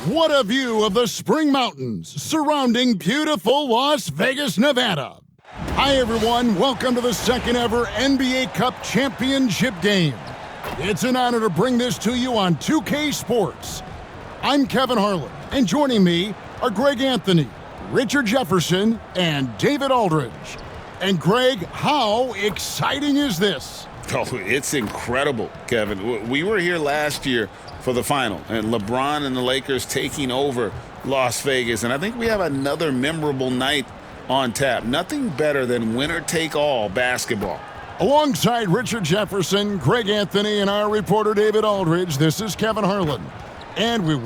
What a view of the Spring Mountains surrounding beautiful Las Vegas, Nevada. Hi, everyone. Welcome to the second ever NBA Cup Championship game. It's an honor to bring this to you on 2K Sports. I'm Kevin Harlan, and joining me are Greg Anthony, Richard Jefferson, and David Aldridge. And Greg, how exciting is this? Oh, it's incredible, Kevin. We were here last year for the final, and LeBron and the Lakers taking over Las Vegas. And I think we have another memorable night on tap. Nothing better than winner-take-all basketball. Alongside Richard Jefferson, Greg Anthony, and our reporter David Aldridge, this is Kevin Harlan. And we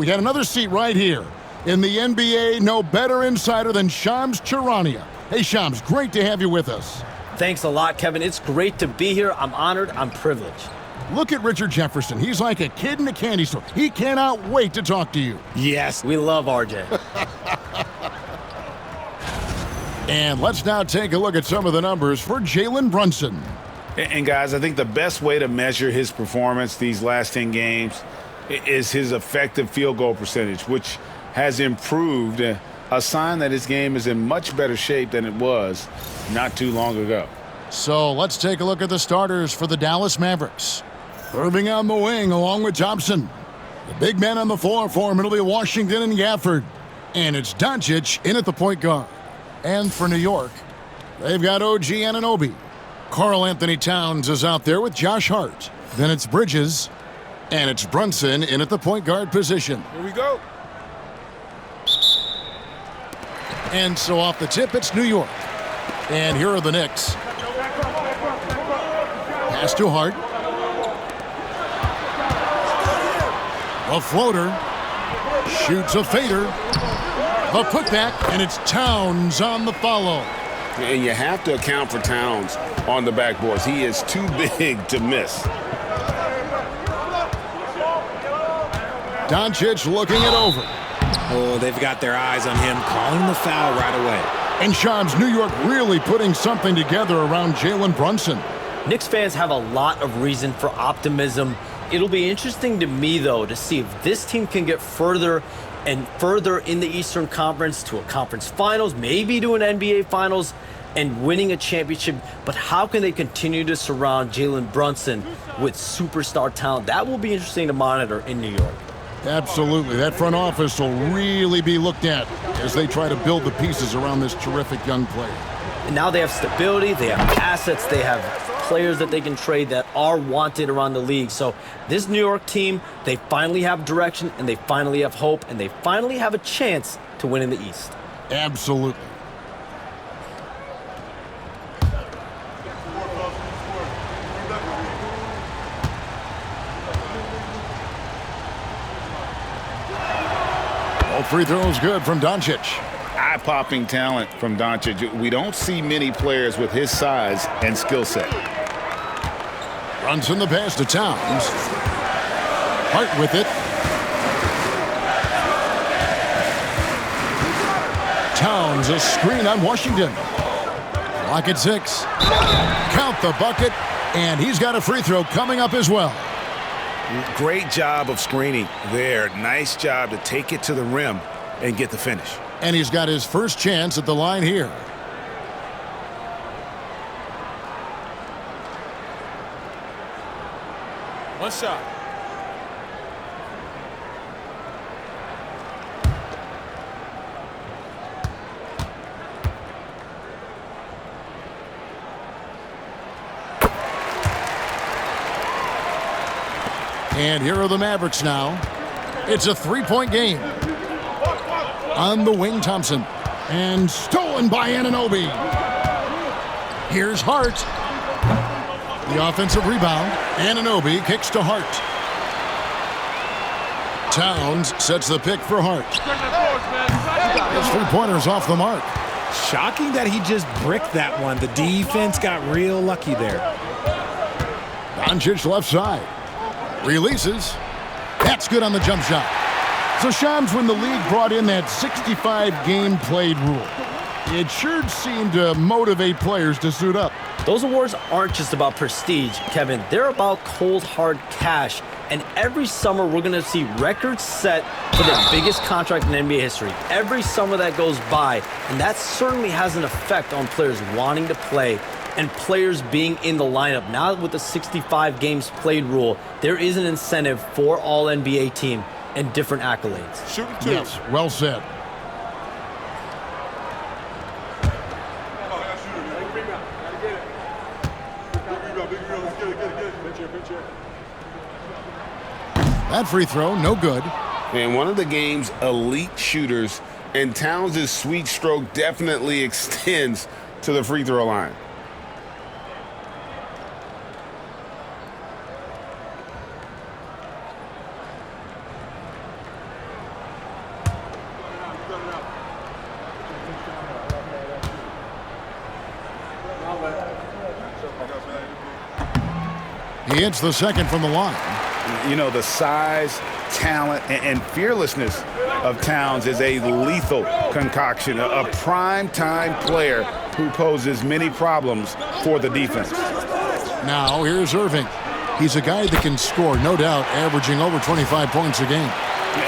got another seat right here. In the NBA, no better insider than Shams Charania. Hey, Shams, great to have you with us. Thanks a lot, Kevin. It's great to be here. I'm honored. I'm privileged. Look at Richard Jefferson. He's like a kid in a candy store. He cannot wait to talk to you. Yes, we love RJ. And let's now take a look at some of the numbers for Jalen Brunson. And guys, I think the best way to measure his performance these last 10 games is his effective field goal percentage, which has improved, a sign that his game is in much better shape than it was not too long ago. So let's take a look at the starters for the Dallas Mavericks. Irving on the wing along with Thompson. The big men on the floor for him, it'll be Washington and Gafford. And it's Doncic in at the point guard. And for New York, they've got OG Anunoby. Karl Anthony Towns is out there with Josh Hart. Then it's Bridges. And it's Brunson in at the point guard position. Here we go. And so off the tip, it's New York. And here are the Knicks. Pass to Hart. A floater. Shoots a fader. The putback, and it's Towns on the follow. And you have to account for Towns on the backboards. He is too big to miss. Doncic looking it over. Oh, they've got their eyes on him, calling the foul right away. And Shams, New York really putting something together around Jalen Brunson. Knicks fans have a lot of reason for optimism. It'll be interesting to me, though, to see if this team can get further and further in the Eastern Conference to a conference finals, maybe to an NBA finals, and winning a championship. But how can they continue to surround Jalen Brunson with superstar talent? That will be interesting to monitor in New York. Absolutely. That front office will really be looked at as they try to build the pieces around this terrific young player. And now they have stability, they have assets, they have players that they can trade that are wanted around the league. So this New York team, they finally have direction, and they finally have hope, and they finally have a chance to win in the East. Absolutely. All free throws good from Doncic. Eye-popping talent from Doncic. We don't see many players with his size and skill set. Brunson the pass to Towns. Hart with it. Towns a screen on Washington. Lock at 6. Count the bucket, and he's got a free throw coming up as well. Great job of screening there. Nice job to take it to the rim and get the finish. And he's got his first chance at the line here. One shot. And here are the Mavericks now. It's a three-point game. On the wing, Thompson. And stolen by Anunoby. Here's Hart. The offensive rebound. Anunoby kicks to Hart. Towns sets the pick for Hart. His three-pointer's off the mark. Shocking that he just bricked that one. The defense got real lucky there. Doncic left side. Releases. That's good on the jump shot. So Shams, when the league brought in that 65 game played rule, It sure seemed to motivate players to suit up. Those awards aren't just about prestige, Kevin. They're about cold, hard cash. And every summer, we're going to see records set for the biggest contract in NBA history. Every summer that goes by. And that certainly has an effect on players wanting to play and players being in the lineup. Now with the 65 games played rule, there is an incentive for all NBA team and different accolades. Shooting two. Yes, well said. That free throw, no good. And one of the game's elite shooters, and Towns' sweet stroke definitely extends to the free throw line. He hits the second from the line. You know, the size, talent, and fearlessness of Towns is a lethal concoction, a prime-time player who poses many problems for the defense. Now, here's Irving. He's a guy that can score, no doubt, averaging over 25 points a game.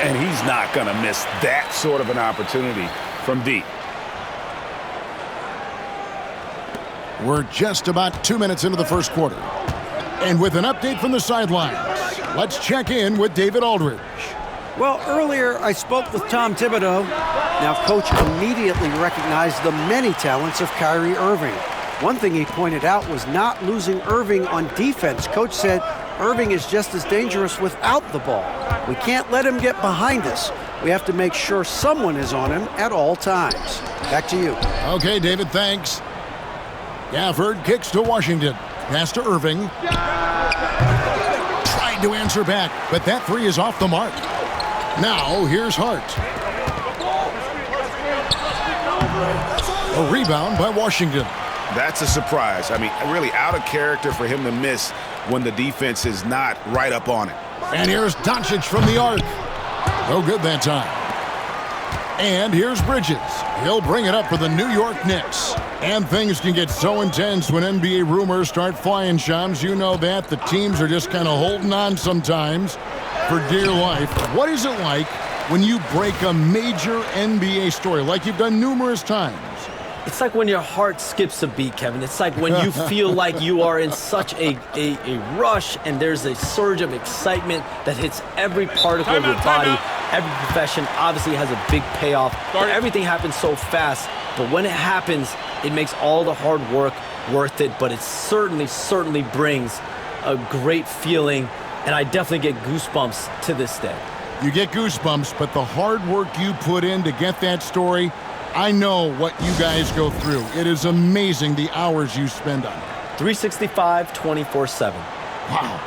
And he's not going to miss that sort of an opportunity from deep. We're just about 2 minutes into the first quarter. And with an update from the sidelines, let's check in with David Aldridge. Well, earlier I spoke with Tom Thibodeau. Now, Coach immediately recognized the many talents of Kyrie Irving. One thing he pointed out was not losing Irving on defense. Coach said Irving is just as dangerous without the ball. We can't let him get behind us. We have to make sure someone is on him at all times. Back to you. Okay, David, thanks. Gafford kicks to Washington. Pass to Irving. Tried to answer back, but that three is off the mark. Now, here's Hart. A rebound by Washington. That's a surprise. I mean, really out of character for him to miss when the defense is not right up on it. And here's Doncic from the arc. No good that time. And here's Bridges. He'll bring it up for the New York Knicks. And things can get so intense when NBA rumors start flying, Shams. You know that. The teams are just kind of holding on sometimes for dear life. What is it like when you break a major NBA story like you've done numerous times? It's like when your heart skips a beat, Kevin. It's like when you feel like you are in such a rush and there's a surge of excitement that hits every particle of your body. Every profession obviously has a big payoff. But everything happens so fast. But when it happens, it makes all the hard work worth it. But it certainly brings a great feeling. And I definitely get goosebumps to this day. You get goosebumps, but the hard work you put in to get that story, I know what you guys go through. It is amazing the hours you spend on it. 365, 24/7. Wow.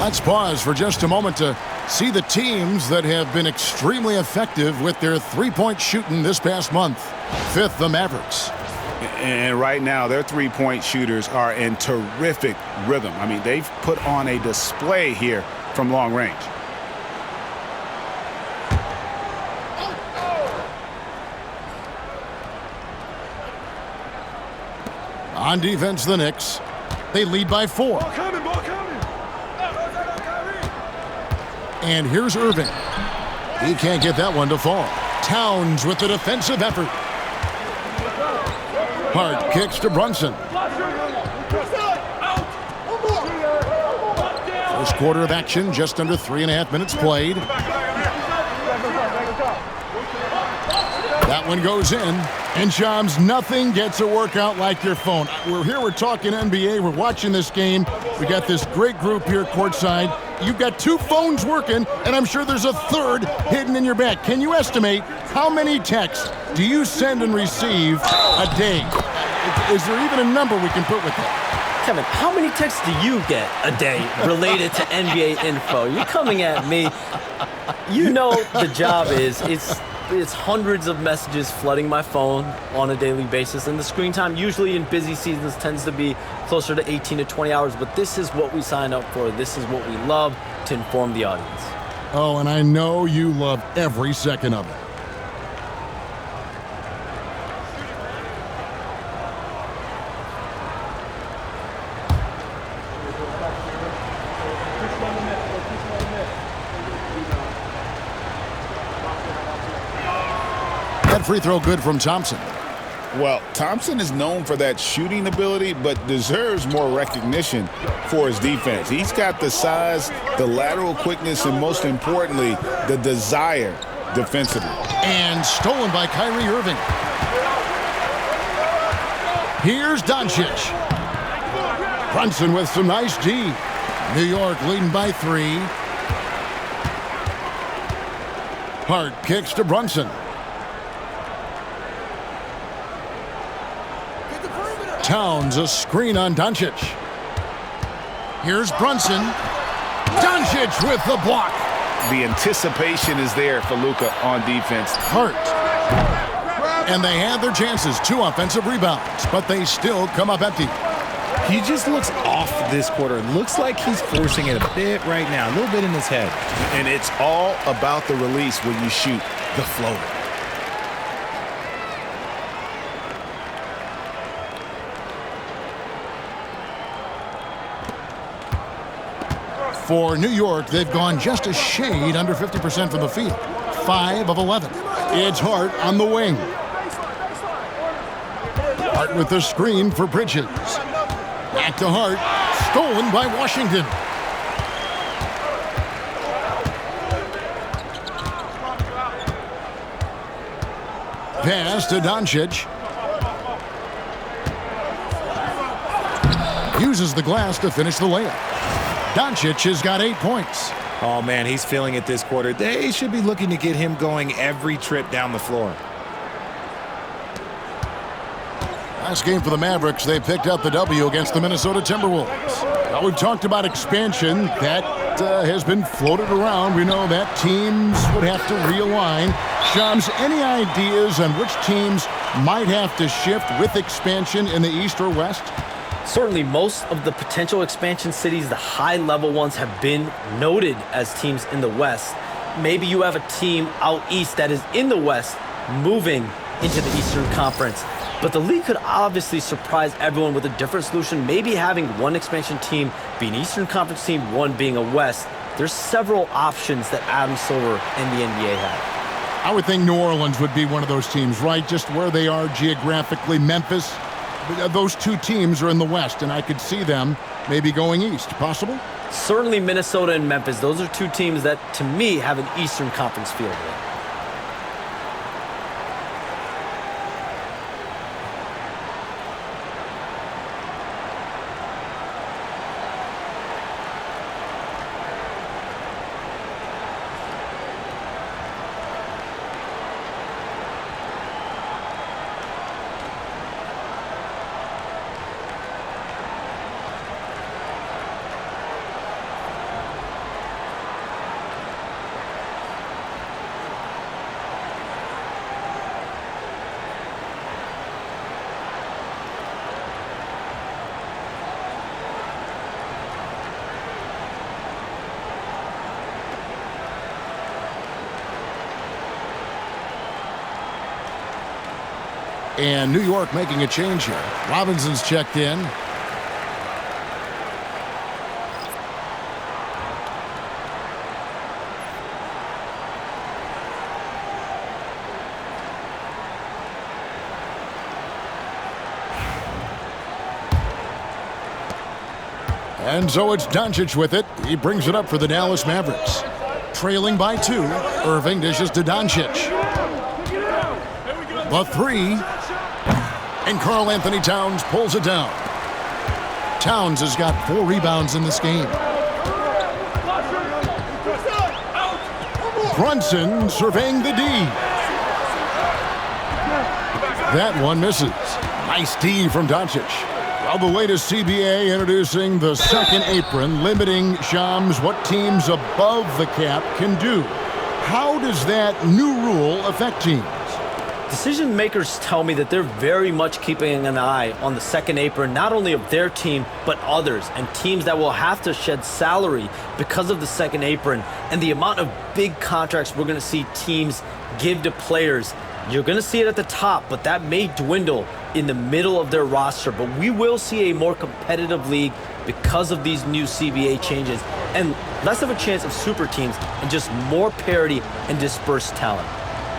Let's pause for just a moment to see the teams that have been extremely effective with their three-point shooting this past month. Fifth, the Mavericks. And right now, their three-point shooters are in terrific rhythm. I mean, they've put on a display here from long range. On defense, the Knicks. They lead by 4. And here's Irving. He can't get that one to fall. Towns with the defensive effort. Hart kicks to Brunson. First quarter of action, just under 3.5 minutes played. That one goes in. And Shams, nothing gets a workout like your phone. We're here, we're talking NBA, we're watching this game. We got this great group here courtside. You've got 2 phones working, and I'm sure there's a third hidden in your bag. Can you estimate how many texts do you send and receive a day? Is there even a number we can put with that? Kevin, how many texts do you get a day related to NBA info? You're coming at me. You know the job is, it's hundreds of messages flooding my phone on a daily basis, and the screen time usually in busy seasons tends to be closer to 18 to 20 hours, but this is what we signed up for. This is what we love, to inform the audience. Oh, and I know you love every second of it. That free throw good from Thompson. Well, Thompson is known for that shooting ability, but deserves more recognition for his defense. He's got the size, the lateral quickness, and most importantly, the desire defensively. And stolen by Kyrie Irving. Here's Doncic. Brunson with some nice D. New York leading by 3. Hart kicks to Brunson. Towns a screen on Doncic. Here's Brunson. Doncic with the block. The anticipation is there for Luka on defense. Hart. And they had their chances. 2 offensive rebounds, but they still come up empty. He just looks off this quarter. It looks like he's forcing it a bit right now, a little bit in his head. And it's all about the release when you shoot the floater. For New York, they've gone just a shade under 50% from the field. 5 of 11. It's Hart on the wing. Hart with the screen for Bridges. Back to Hart. Stolen by Washington. Pass to Doncic. Uses the glass to finish the layup. Doncic has got 8 points. Oh, man, he's feeling it this quarter. They should be looking to get him going every trip down the floor. Last game for the Mavericks, they picked up the W against the Minnesota Timberwolves. Now, we've talked about expansion. That has been floated around. We know that teams would have to realign. Shams, any ideas on which teams might have to shift with expansion in the East or West? Certainly, most of the potential expansion cities, the high-level ones, have been noted as teams in the West. Maybe you have a team out east that is in the West moving into the Eastern Conference. But the league could obviously surprise everyone with a different solution, maybe having one expansion team be an Eastern Conference team, one being a West. There's several options that Adam Silver and the NBA have. I would think New Orleans would be one of those teams, right? Just where they are geographically. Memphis, those 2 teams are in the West, and I could see them maybe going east. Possible? Certainly Minnesota and Memphis. Those are 2 teams that, to me, have an Eastern Conference feel to them. And New York making a change here. Robinson's checked in. And so it's Doncic with it. He brings it up for the Dallas Mavericks. Trailing by 2, Irving dishes to Doncic. The 3, and Karl Anthony Towns pulls it down. Towns has got 4 rebounds in this game. Brunson surveying the D. That one misses. Nice D from Doncic. Well, the latest CBA introducing the second apron, limiting, Shams, what teams above the cap can do. How does that new rule affect teams? Decision makers tell me that they're very much keeping an eye on the second apron, not only of their team, but others, and teams that will have to shed salary because of the second apron and the amount of big contracts we're going to see teams give to players. You're going to see it at the top, but that may dwindle in the middle of their roster. But we will see a more competitive league because of these new CBA changes and less of a chance of super teams and just more parity and dispersed talent.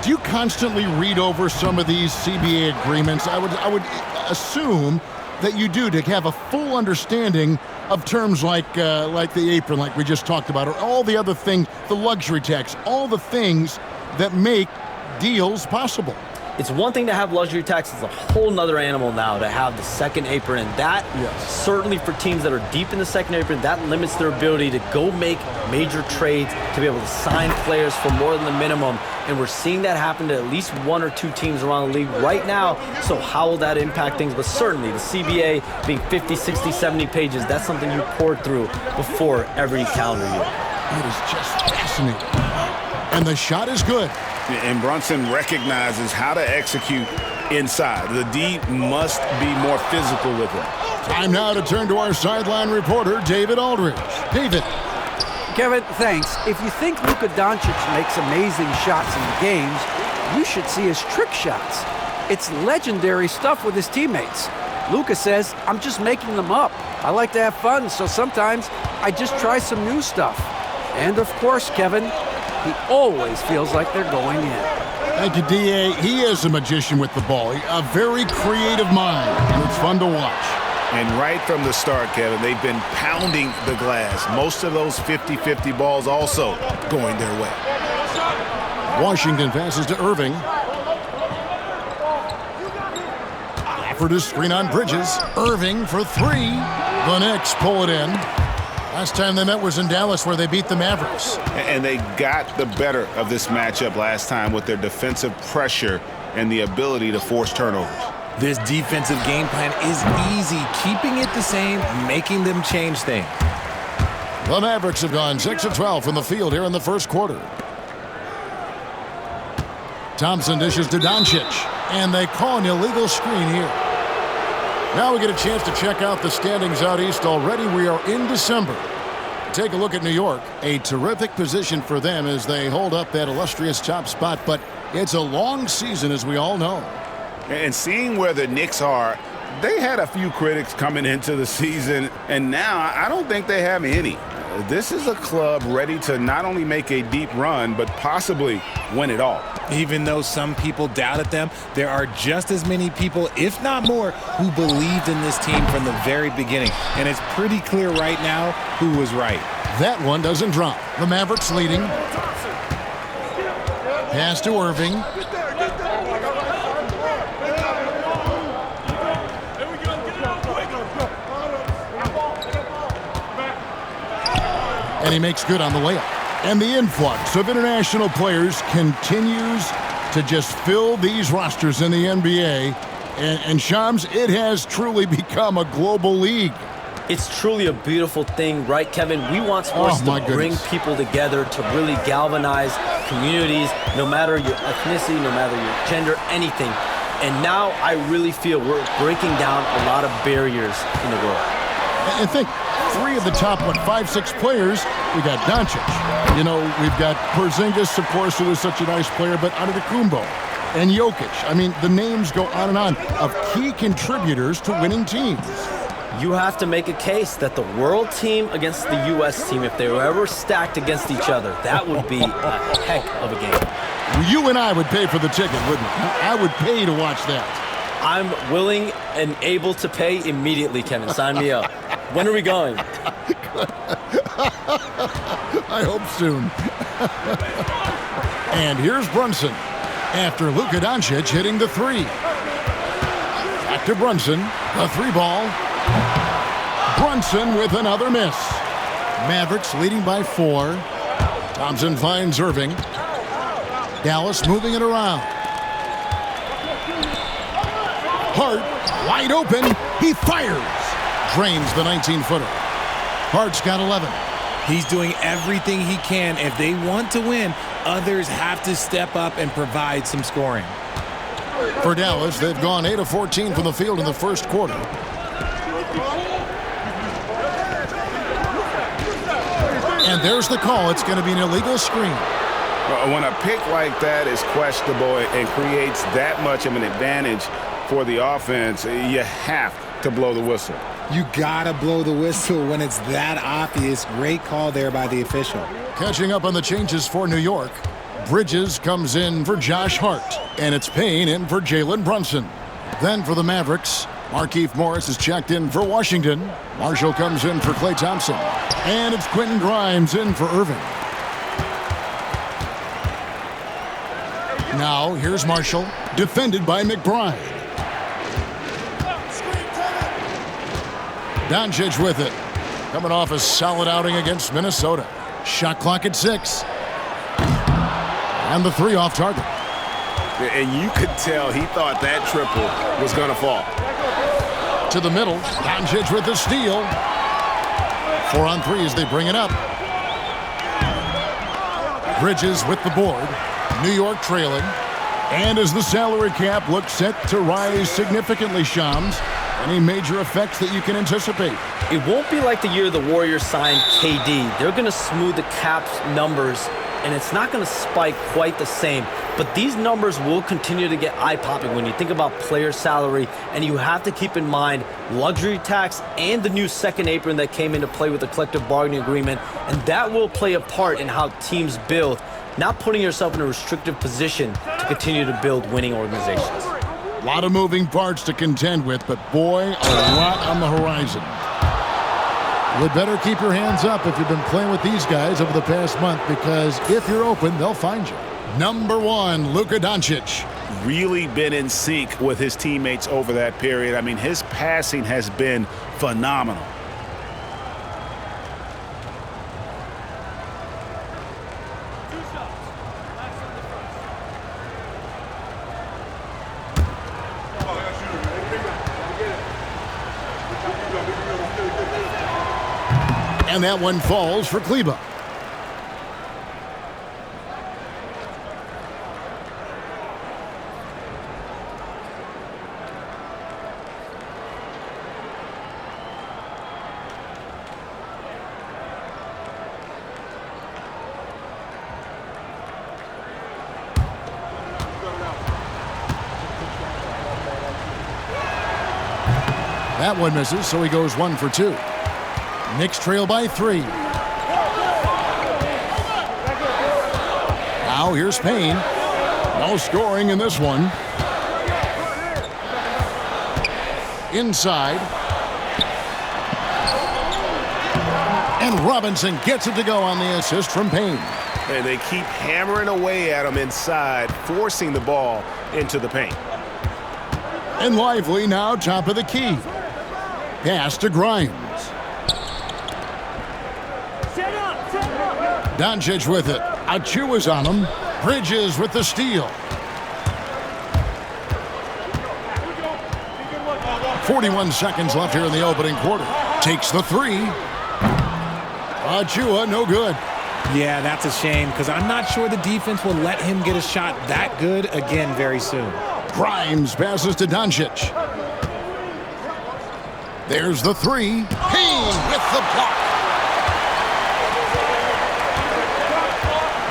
Do you constantly read over some of these CBA agreements? I would assume that you do, to have a full understanding of terms like the apron, like we just talked about, or all the other things, the luxury tax, all the things that make deals possible. It's one thing to have luxury tax. It's a whole nother animal now to have the second apron. And that, certainly for teams that are deep in the second apron, that limits their ability to go make major trades, to be able to sign players for more than the minimum. And we're seeing that happen to at least 1 or 2 teams around the league right now. So how will that impact things? But certainly the CBA being 50, 60, 70 pages, that's something you pour through before every calendar year. It is just fascinating. And the shot is good. And Brunson recognizes how to execute inside. The D must be more physical with him. Time now to turn to our sideline reporter, David Aldridge. David. Kevin, thanks. If you think Luka Doncic makes amazing shots in the games, you should see his trick shots. It's legendary stuff with his teammates. Luka says, I'm just making them up. I like to have fun, so sometimes I just try some new stuff. And of course, Kevin, he always feels like they're going in. Thank you, D.A. He is a magician with the ball. A very creative mind, and it's fun to watch. And right from the start, Kevin, they've been pounding the glass. Most of those 50-50 balls also going their way. Washington passes to Irving. Offered a screen on Bridges. Irving for 3. The Knicks pull it in. Last time they met was in Dallas, where they beat the Mavericks. And they got the better of this matchup last time with their defensive pressure and the ability to force turnovers. This defensive game plan is easy, keeping it the same, making them change things. The Mavericks have gone 6 of 12 from the field here in the first quarter. Thompson dishes to Doncic, and they call an illegal screen here. Now we get a chance to check out the standings out east. Already we are in December. Take a look at New York. A terrific position for them as they hold up that illustrious top spot, but it's a long season, as we all know. And seeing where the Knicks are, they had a few critics coming into the season, and now I don't think they have any. This is a club ready to not only make a deep run, but possibly win it all. Even though some people doubted them, there are just as many people, if not more, who believed in this team from the very beginning. And it's pretty clear right now who was right. That one doesn't drop. The Mavericks leading. Pass to Irving. And he makes good on the layup. And the influx of international players continues to just fill these rosters in the NBA. And Shams, it has truly become a global league. It's truly a beautiful thing, right, Kevin? We want sports to bring people together, to really galvanize communities, no matter your ethnicity, no matter your gender, anything. And now I really feel we're breaking down a lot of barriers in the world. And think, 3 of the top, 5, 6 players, we got Doncic. You know, we've got Porzingis, of course, who is such a nice player, but Antetokounmpo and Jokic. I mean, the names go on and on of key contributors to winning teams. You have to make a case that the world team against the U.S. team, if they were ever stacked against each other, that would be a heck of a game. You and I would pay for the ticket, wouldn't we? I would pay to watch that. I'm willing and able to pay immediately, Kevin. Sign me up. When are we going? I hope soon. And here's Brunson after Luka Doncic hitting the three. Back to Brunson, the three ball. Brunson with another miss. Mavericks leading by 4. Thompson finds Irving. Dallas moving it around. Hart wide open. He fires. Drains the 19-footer. Hart's got 11. He's doing everything he can. If they want to win, others have to step up and provide some scoring. For Dallas, they've gone 8 of 14 from the field in the first quarter. And there's the call. It's going to be an illegal screen. When a pick like that is questionable and creates that much of an advantage for the offense, you have to blow the whistle. You gotta blow the whistle when it's that obvious. Great call there by the official. Catching up on the changes for New York. Bridges comes in for Josh Hart, and it's Payne in for Jalen Brunson. Then for the Mavericks, Markieff Morris is checked in for Washington. Marshall comes in for Klay Thompson. And it's Quentin Grimes in for Irving. Now here's Marshall, defended by McBride. Doncic with it. Coming off a solid outing against Minnesota. Shot clock at 6. And the 3 off target. And you could tell he thought that triple was going to fall. To the middle. Doncic with the steal. 4 on 3 as they bring it up. Bridges with the board. New York trailing. And as the salary cap looks set to rise significantly, Shams, any major effects that you can anticipate? It won't be like the year the Warriors signed KD. They're going to smooth the cap's numbers, and it's not going to spike quite the same. But these numbers will continue to get eye-popping when you think about player salary, and you have to keep in mind luxury tax and the new second apron that came into play with the collective bargaining agreement, and that will play a part in how teams build, not putting yourself in a restrictive position to continue to build winning organizations. A lot of moving parts to contend with, but boy, a lot on the horizon. You'd better keep your hands up if you've been playing with these guys over the past month, because if you're open, they'll find you. Number 1, Luka Doncic. Really been in sync with his teammates over that period. I mean, his passing has been phenomenal. And that one falls for Kleba. That one misses, so he goes 1 for 2. Knicks trail by 3. Now here's Payne. No scoring in this one. Inside. And Robinson gets it to go on the assist from Payne. And they keep hammering away at him inside, forcing the ball into the paint. And Lively now top of the key. Pass to Grimes. Doncic with it. Achua's on him. Bridges with the steal. 41 seconds left here in the opening quarter. Takes the 3. Achua, no good. Yeah, that's a shame, because I'm not sure the defense will let him get a shot that good again very soon. Grimes passes to Doncic. There's the 3. Payne with the block.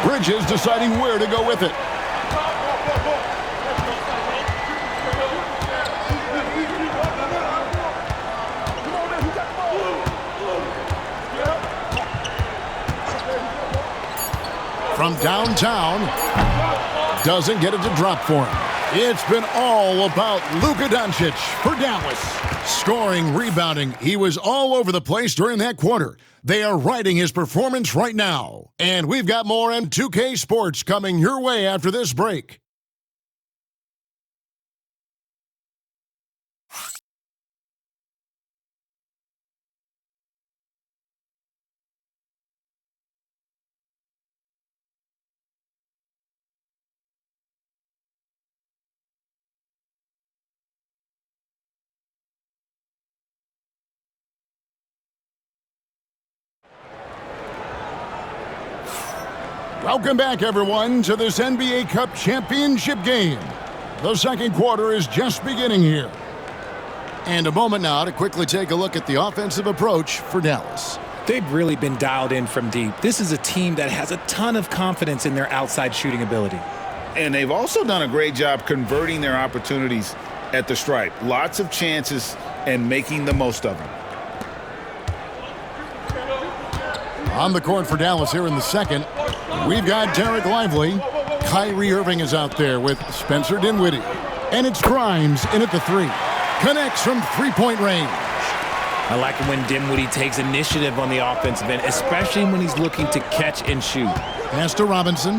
Bridges deciding where to go with it. From downtown, doesn't get it to drop for him. It's been all about Luka Doncic for Dallas. Scoring, rebounding, he was all over the place during that quarter. They are riding his performance right now. And we've got more M2K Sports coming your way after this break. Welcome back, everyone, to this NBA Cup championship game. The second quarter is just beginning here. And a moment now to quickly take a look at the offensive approach for Dallas. They've really been dialed in from deep. This is a team that has a ton of confidence in their outside shooting ability. And they've also done a great job converting their opportunities at the stripe. Lots of chances and making the most of them. On the court for Dallas here in the second, we've got Derek Lively. Kyrie Irving is out there with Spencer Dinwiddie. And it's Grimes in at the three. Connects from three-point range. I like it when Dinwiddie takes initiative on the offensive end, especially when he's looking to catch and shoot. Pass to Robinson.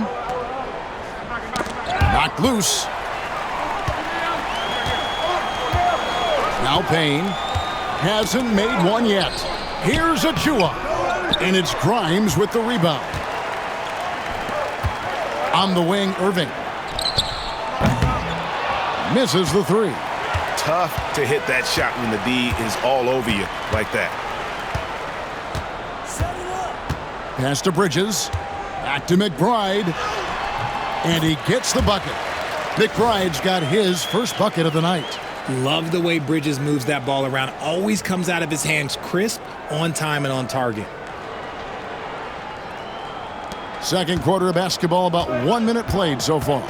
Knocked loose. Now Payne. Hasn't made one yet. Here's Achua. And it's Grimes with the rebound. On the wing, Irving. Misses the three. Tough to hit that shot when the D is all over you like that. Pass to Bridges. Back to McBride. And he gets the bucket. McBride's got his first bucket of the night. Love the way Bridges moves that ball around. Always comes out of his hands crisp, on time, and on target. Second quarter of basketball, about 1 minute played so far.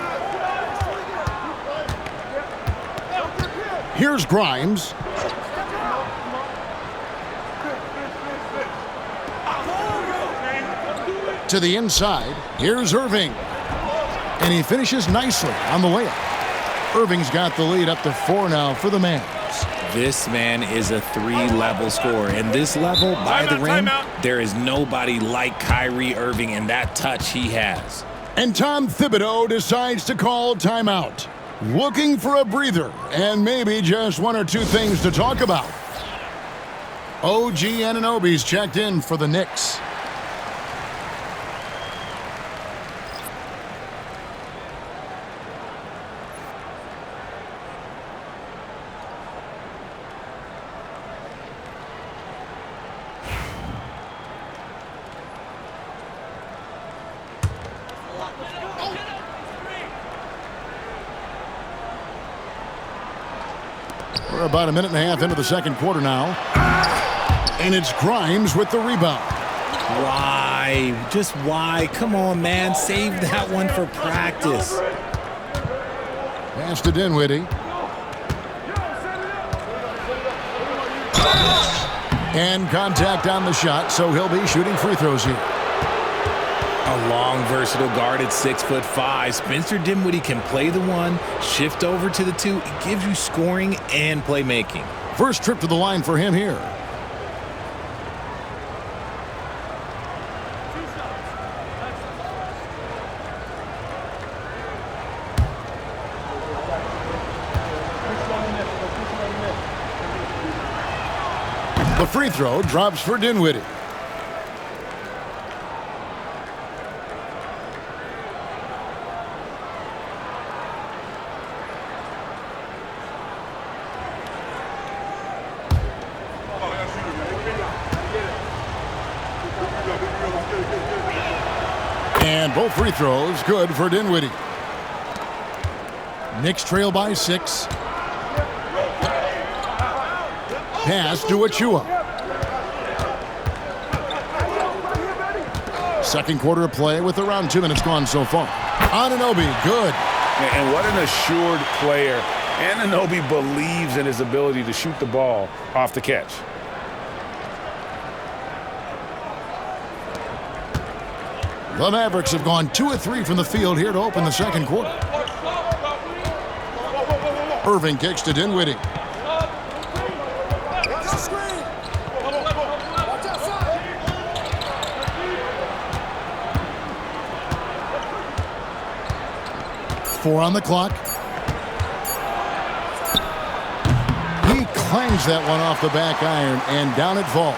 Here's Grimes. To the inside. Here's Irving. And he finishes nicely on the layup. Irving's got the lead up to 4 now for the Mavs. This man is a three-level scorer. And this level, by the rim, there is nobody like Kyrie Irving and that touch he has. And Tom Thibodeau decides to call timeout. Looking for a breather and maybe just one or two things to talk about. OG Anunoby's checked in for the Knicks. We're about a minute and a half into the second quarter now. And it's Grimes with the rebound. Why? Just why? Come on, man. Save that one for practice. Pass to Dinwiddie. And contact on the shot, so he'll be shooting free throws here. A long, versatile guard at 6'5". Spencer Dinwiddie can play the one, shift over to the two. It gives you scoring and playmaking. First trip to the line for him here. The free throw drops for Dinwiddie. And both free throws good for Dinwiddie. Knicks trail by 6. Pass to Achua. Second quarter of play with around 2 minutes gone so far. Anunoby, good. And what an assured player. Anunoby believes in his ability to shoot the ball off the catch. The Mavericks have gone 2 of 3 from the field here to open the second quarter. Irving kicks to Dinwiddie. Four on the clock. He clangs that one off the back iron, and down it falls.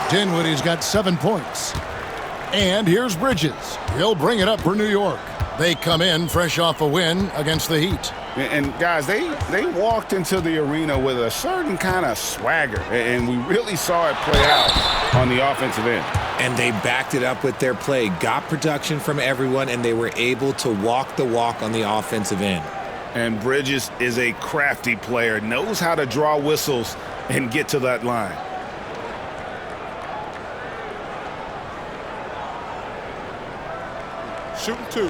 Dinwiddie's got 7 points. And here's Bridges. He'll bring it up for New York. They come in fresh off a win against the Heat. And guys, they walked into the arena with a certain kind of swagger, and we really saw it play out on the offensive end. And they backed it up with their play, got production from everyone, and they were able to walk the walk on the offensive end. And Bridges is a crafty player, knows how to draw whistles and get to that line. Shooting 2.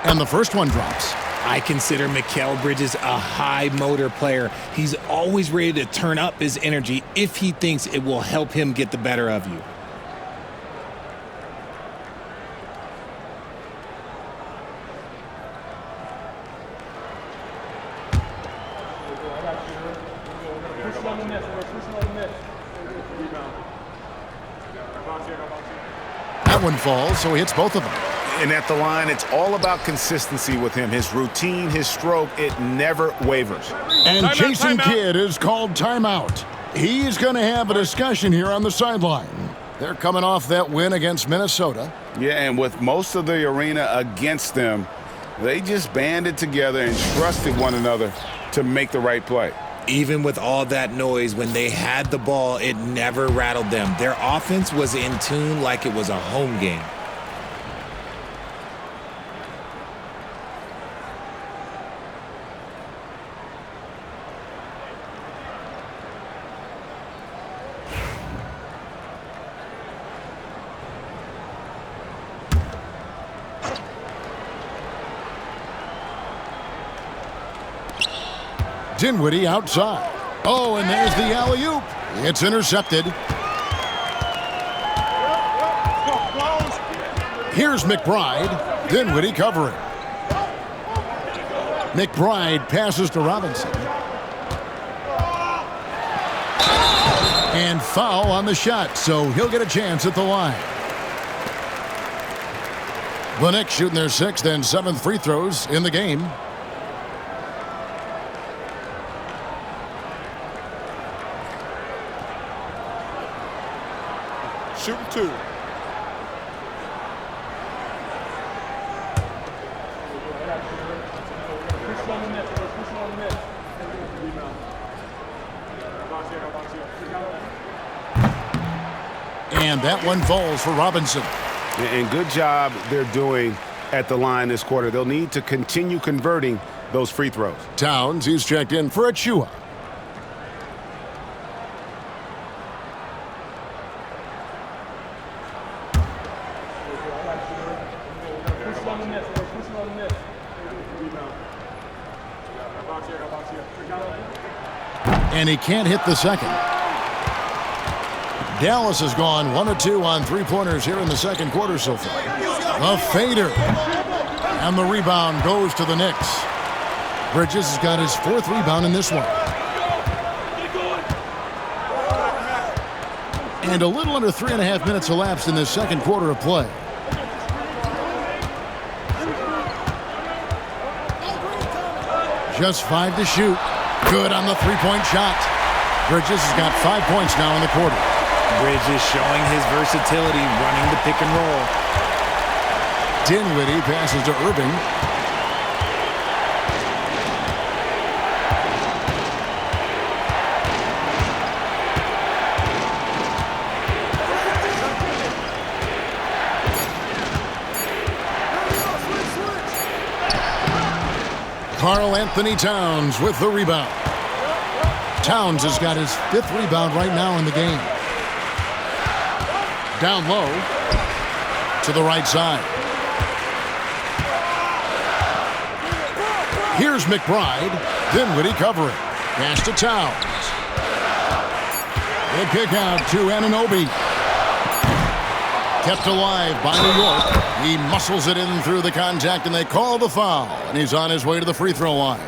And the first one drops. I consider Mikal Bridges a high motor player. He's always ready to turn up his energy if he thinks it will help him get the better of you. That one falls, so he hits both of them. And at the line, it's all about consistency with him. His routine, his stroke, it never wavers. And Timeout, Jason timeout. Kidd is called timeout. He's going to have a discussion here on the sideline. They're coming off that win against Minnesota. Yeah, and with most of the arena against them, they just banded together and trusted one another to make the right play. Even with all that noise, when they had the ball, it never rattled them. Their offense was in tune like it was a home game. Dinwiddie outside. Oh, and there's the alley-oop. It's intercepted. Here's McBride. Dinwiddie covering. McBride passes to Robinson. And foul on the shot, so he'll get a chance at the line. The Knicks shooting their 6th and 7th free throws in the game. Shooting 2. And that one falls for Robinson. And good job they're doing at the line this quarter. They'll need to continue converting those free throws. Towns, he's checked in for Achua. And he can't hit the second. Dallas has gone 1 of 2 on three-pointers here in the second quarter so far. A fader. And the rebound goes to the Knicks. Bridges has got his 4th rebound in this one. And a little under 3.5 minutes elapsed in this second quarter of play. Just 5 to shoot. Good on the three-point shot. Bridges has got 5 points now in the quarter. Bridges showing his versatility, running the pick and roll. Dinwiddie passes to Irving. Karl Anthony Towns with the rebound. Towns has got his 5th rebound right now in the game. Down low to the right side. Here's McBride. Dinwiddie covering. Pass to Towns. They kick out to Anunoby. Kept alive by New York. He muscles it in through the contact, and they call the foul. And he's on his way to the free throw line.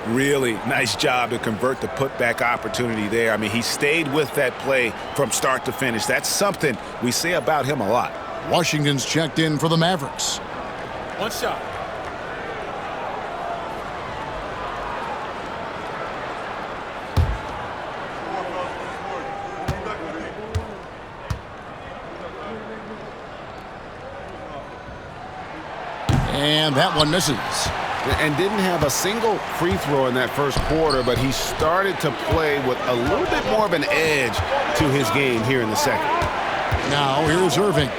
Really nice job to convert the putback opportunity there. I mean, he stayed with that play from start to finish. That's something we say about him a lot. Washington's checked in for the Mavericks. One shot. And that one misses. And didn't have a single free throw in that first quarter, but he started to play with a little bit more of an edge to his game here in the second. Now here's Irving.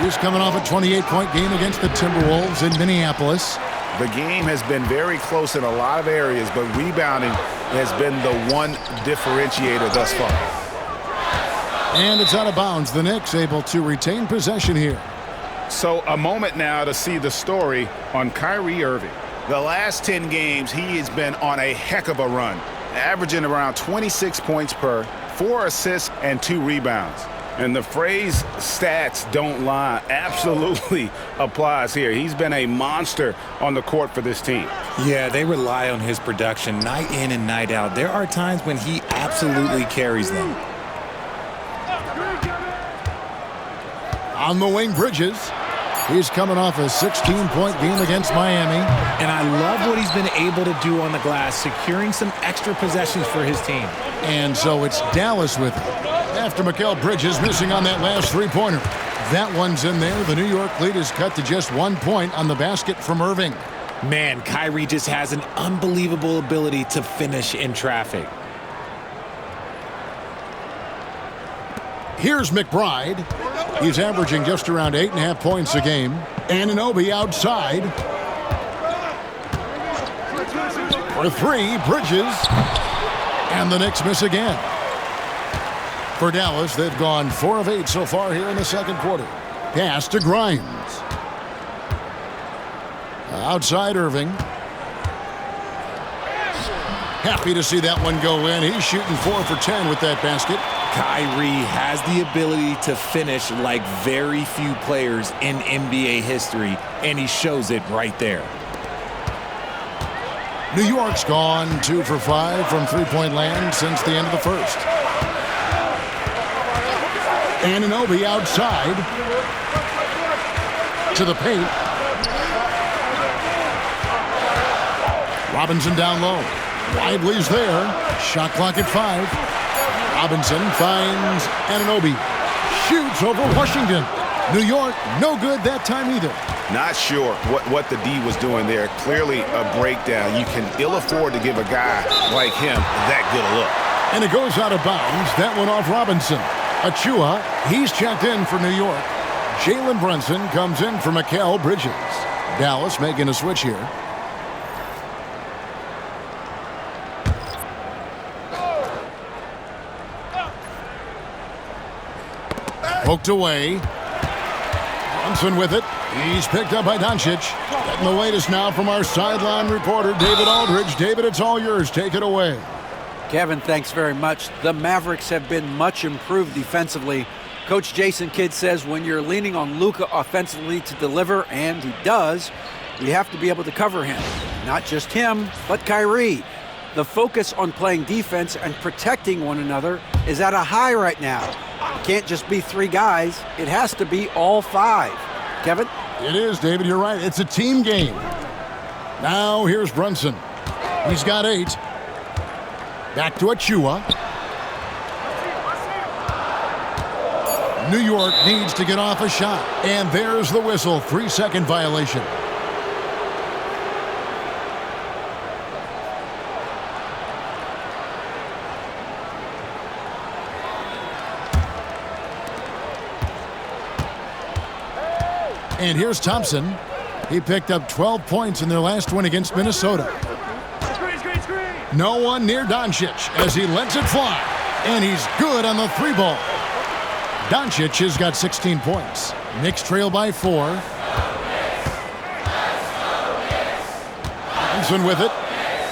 He's coming off a 28-point game against the Timberwolves in Minneapolis. The game has been very close in a lot of areas, but rebounding has been the one differentiator thus far. And it's out of bounds. The Knicks able to retain possession here. So a moment now to see the story on Kyrie Irving. The last 10 games, he has been on a heck of a run, averaging around 26 points per, 4 assists, and 2 rebounds. And the phrase stats don't lie absolutely applies here. He's been a monster on the court for this team. Yeah, they rely on his production night in and night out. There are times when he absolutely carries them. On the wing, Bridges. He's coming off a 16-point game against Miami. And I love what he's been able to do on the glass, securing some extra possessions for his team. And so it's Dallas with it. After Mikal Bridges missing on that last three-pointer. That one's in there. The New York lead is cut to just 1 point on the basket from Irving. Man, Kyrie just has an unbelievable ability to finish in traffic. Here's McBride. He's averaging just around 8.5 points a game. Anunoby outside. For 3, Bridges. And the Knicks miss again. For Dallas, they've gone 4 of 8 so far here in the second quarter. Pass to Grimes. Outside Irving. Happy to see that one go in. He's shooting 4 for 10 with that basket. Kyrie has the ability to finish like very few players in NBA history, and he shows it right there. New York's gone 2 for 5 from three-point land since the end of the first. Anunoby outside to the paint. Robinson down low. Lively's there. Shot clock at 5. Robinson finds Anunoby. Shoots over Washington. New York, no good that time either. Not sure what the D was doing there. Clearly a breakdown. You can ill afford to give a guy like him that good a look. And it goes out of bounds. That one off Robinson. Achua, he's checked in for New York. Jalen Brunson comes in for Mikal Bridges. Dallas making a switch here. Poked away. Brunson with it. He's picked up by Doncic. Getting the latest now from our sideline reporter, David Aldridge. David, it's all yours. Take it away. Kevin, thanks very much. The Mavericks have been much improved defensively. Coach Jason Kidd says when you're leaning on Luka offensively to deliver, and he does, you have to be able to cover him. Not just him, but Kyrie. The focus on playing defense and protecting one another is at a high right now. It can't just be 3 guys. It has to be all 5. Kevin? It is, David. You're right. It's a team game. Now here's Brunson. He's got 8. Back to Achua. New York needs to get off a shot. And there's the whistle. 3-second violation. And here's Thompson. He picked up 12 points in their last win against Minnesota. No one near Doncic as he lets it fly. And he's good on the 3 ball. Doncic has got 16 points. Knicks trail by 4. Thompson with it.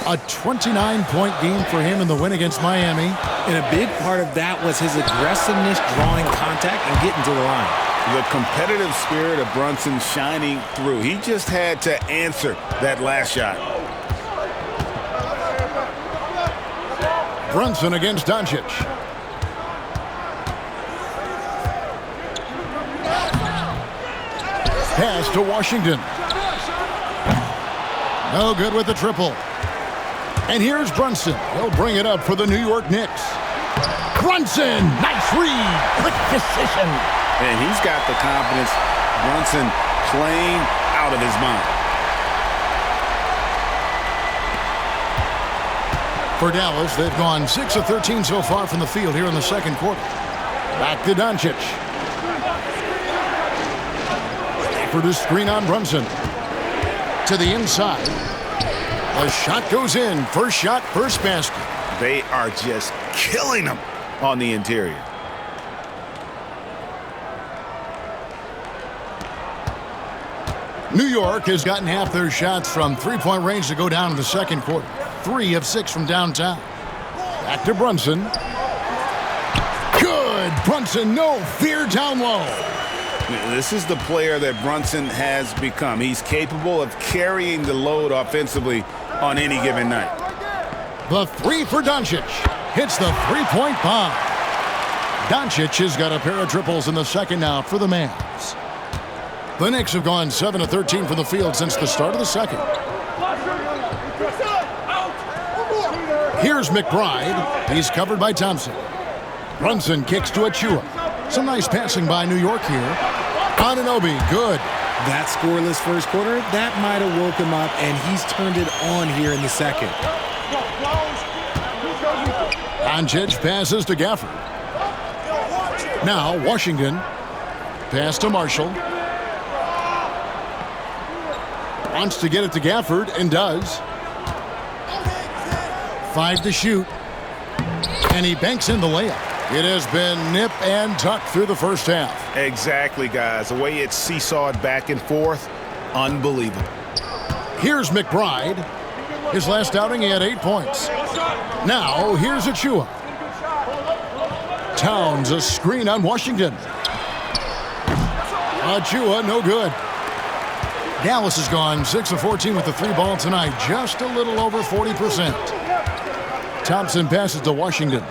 A 29-point game for him in the win against Miami. And a big part of that was his aggressiveness, drawing contact and getting to the line. The competitive spirit of Brunson shining through. He just had to answer that last shot. Brunson against Doncic. Pass to Washington. No good with the triple. And here's Brunson. He'll bring it up for the New York Knicks. Brunson, nice read, quick decision. And he's got the confidence. Brunson playing out of his mind. For Dallas, they've gone 6 of 13 so far from the field here in the second quarter. Back to Doncic. For the screen on Brunson. To the inside. The shot goes in. First shot, first basket. They are just killing them on the interior. New York has gotten half their shots from three-point range to go down in the second quarter. 3 of 6 from downtown. Back to Brunson. Good. Brunson, no fear down low. This is the player that Brunson has become. He's capable of carrying the load offensively on any given night. The 3 for Doncic. Hits the three-point bomb. Doncic has got a pair of triples in the second now for the Mavs. The Knicks have gone 7 of 13 from the field since the start of the second. Here's McBride. He's covered by Thompson. Brunson kicks to Achua. Some nice passing by New York here. Anunoby, good. That scoreless first quarter, that might have woke him up, and he's turned it on here in the second. Doncic passes to Gafford. Now Washington. Pass to Marshall. Wants to get it to Gafford and does. 5 to shoot. And he banks in the layup. It has been nip and tuck through the first half. Exactly, guys. The way it's seesawed back and forth, unbelievable. Here's McBride. His last outing, he had 8 points. Now, here's Achua. Towns, a screen on Washington. Achua, no good. Dallas has gone 6 of 14 with the 3 ball tonight, just a little over 40%. Thompson passes to Washington.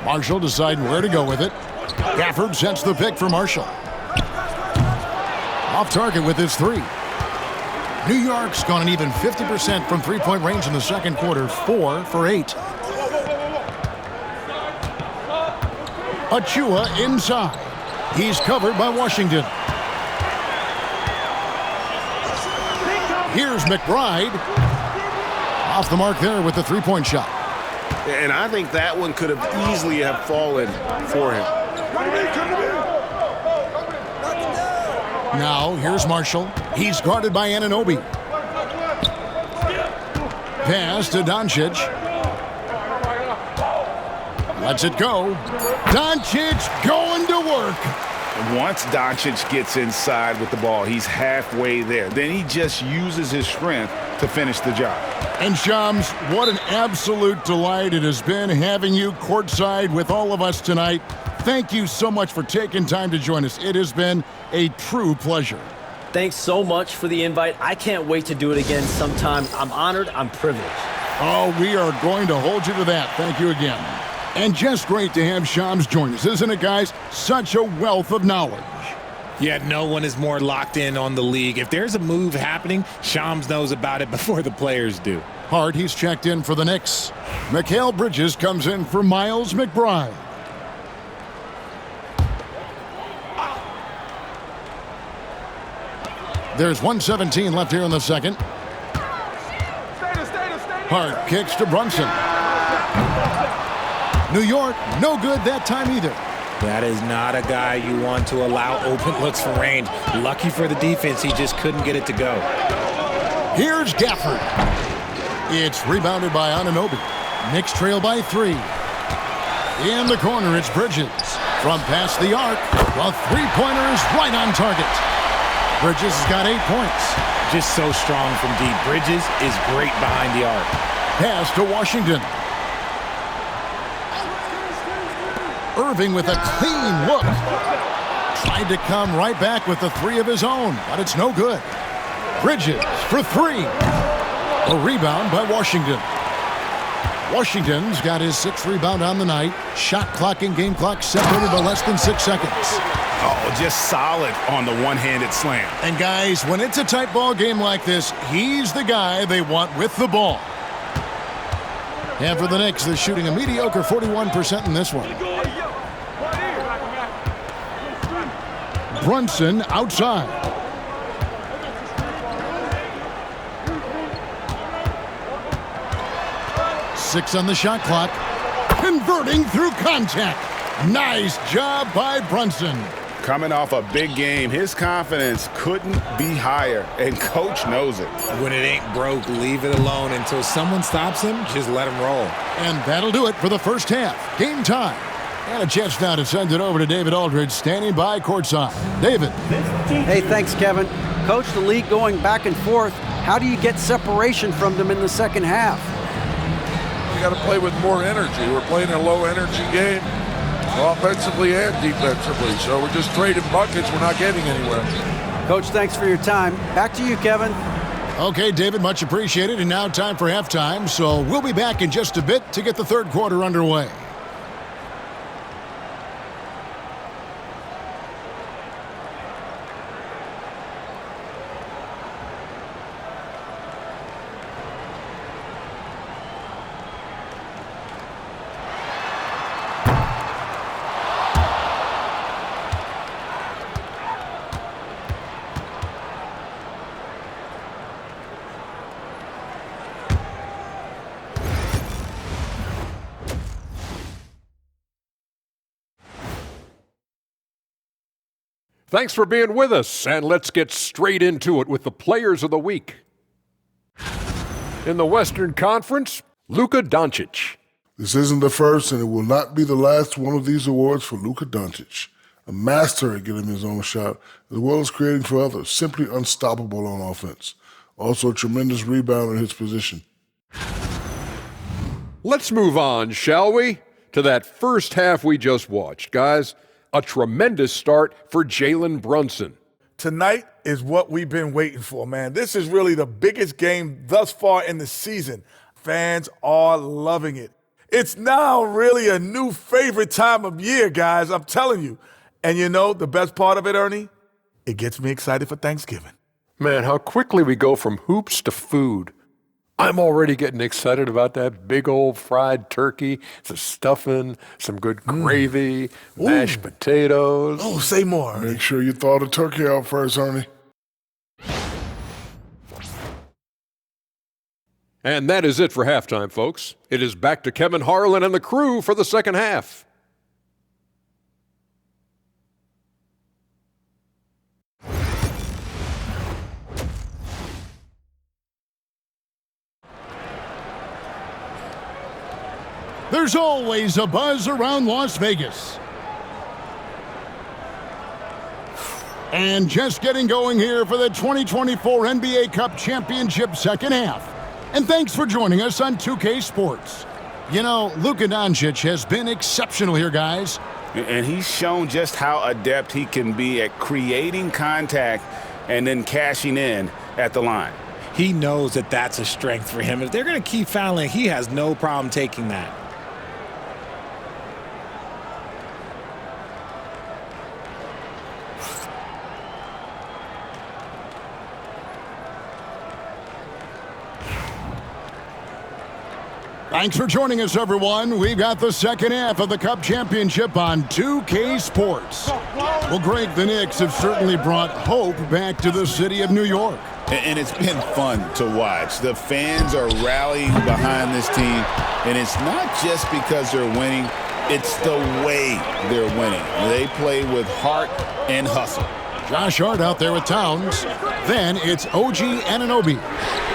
Marshall deciding where to go with it. Gafford sets the pick for Marshall. Off target with his 3. New York's gone an even 50% from three-point range in the second quarter, 4 for 8. Achua inside. He's covered by Washington. Here's McBride. Off the mark there with the three-point shot. And I think that one could have easily have fallen for him. Now, here's Marshall. He's guarded by Anunoby. Pass to Doncic. Lets it go. Doncic going to work. Once Doncic gets inside with the ball, he's halfway there. Then he just uses his strength to finish the job. And Shams, what an absolute delight it has been having you courtside with all of us tonight. Thank you so much for taking time to join us. It has been a true pleasure. Thanks so much for the invite. I can't wait to do it again sometime. I'm honored. I'm privileged. Oh, we are going to hold you to that. Thank you again. And just great to have Shams join us, isn't it, guys? Such a wealth of knowledge. Yet no one is more locked in on the league. If there's a move happening, Shams knows about it before the players do. Hart, he's checked in for the Knicks. Mikal Bridges comes in for Miles McBride. There's 1:17 left here in the second. Hart kicks to Brunson. New York, no good that time either. That is not a guy you want to allow open looks from range. Lucky for the defense, he just couldn't get it to go. Here's Gafford. It's rebounded by Anunoby. Knicks trail by 3. In the corner, it's Bridges. From past the arc, the three-pointer is right on target. Bridges has got 8 points. Just so strong from deep. Bridges is great behind the arc. pass to Washington. Irving with a clean look. Tried to come right back with the three of his own, but it's no good. Bridges for three. A rebound by Washington. Washington's got his 6th rebound on the night. Shot clock and game clock separated by less than 6 seconds. Oh, just solid on the one-handed slam. And guys, when it's a tight ball game like this, he's the guy they want with the ball. And for the Knicks, they're shooting a mediocre 41% in this one. Brunson outside. Six on the shot clock. Converting through contact. Nice job by Brunson. Coming off a big game, his confidence couldn't be higher, and Coach knows it. When it ain't broke, leave it alone until someone stops him. Just let him roll. And that'll do it for the first half. Game time. And a chance now to send it over to David Aldridge, standing by courtside. David. Hey, thanks, Kevin. Coach, the league going back and forth. How do you get separation from them in the second half? You got to play with more energy. We're playing a low-energy game, offensively and defensively. So we're just trading buckets. We're not getting anywhere. Coach, thanks for your time. Back to you, Kevin. Okay, David, much appreciated. And now time for halftime. So we'll be back in just a bit to get the third quarter underway. Thanks for being with us, and let's get straight into it with the Players of the Week. In the Western Conference, Luka Doncic. This isn't the first, and it will not be the last one of these awards for Luka Doncic. A master at getting his own shot, as well as creating for others. Simply unstoppable on offense. Also a tremendous rebounder in his position. Let's move on, shall we, to that first half we just watched. Guys, a tremendous start for Jalen Brunson. Tonight is what we've been waiting for, man. This is really the biggest game thus far in the season. Fans are loving it. It's now really a new favorite time of year, guys, I'm telling you. And you know the best part of it, Ernie? It gets me excited for Thanksgiving. Man, how quickly we go from hoops to food. I'm already getting excited about that big old fried turkey, some stuffing, some good gravy, mashed potatoes. Oh, say more. Make sure you thaw the turkey out first, Ernie. And that is it for halftime, folks. It is back to Kevin Harlan and the crew for the second half. There's always a buzz around Las Vegas. And just getting going here for the 2024 NBA Cup Championship second half. And thanks for joining us on 2K Sports. You know, Luka Doncic has been exceptional here, guys. And he's shown just how adept he can be at creating contact and then cashing in at the line. He knows that that's a strength for him. If they're going to keep fouling, he has no problem taking that. Thanks for joining us, everyone. We've got the second half of the Cup Championship on 2K Sports. Well, Greg, the Knicks have certainly brought hope back to the city of New York. And it's been fun to watch. The fans are rallying behind this team, and it's not just because they're winning, it's the way they're winning. They play with heart and hustle. Josh Hart out there with Towns. Then it's OG Anunoby.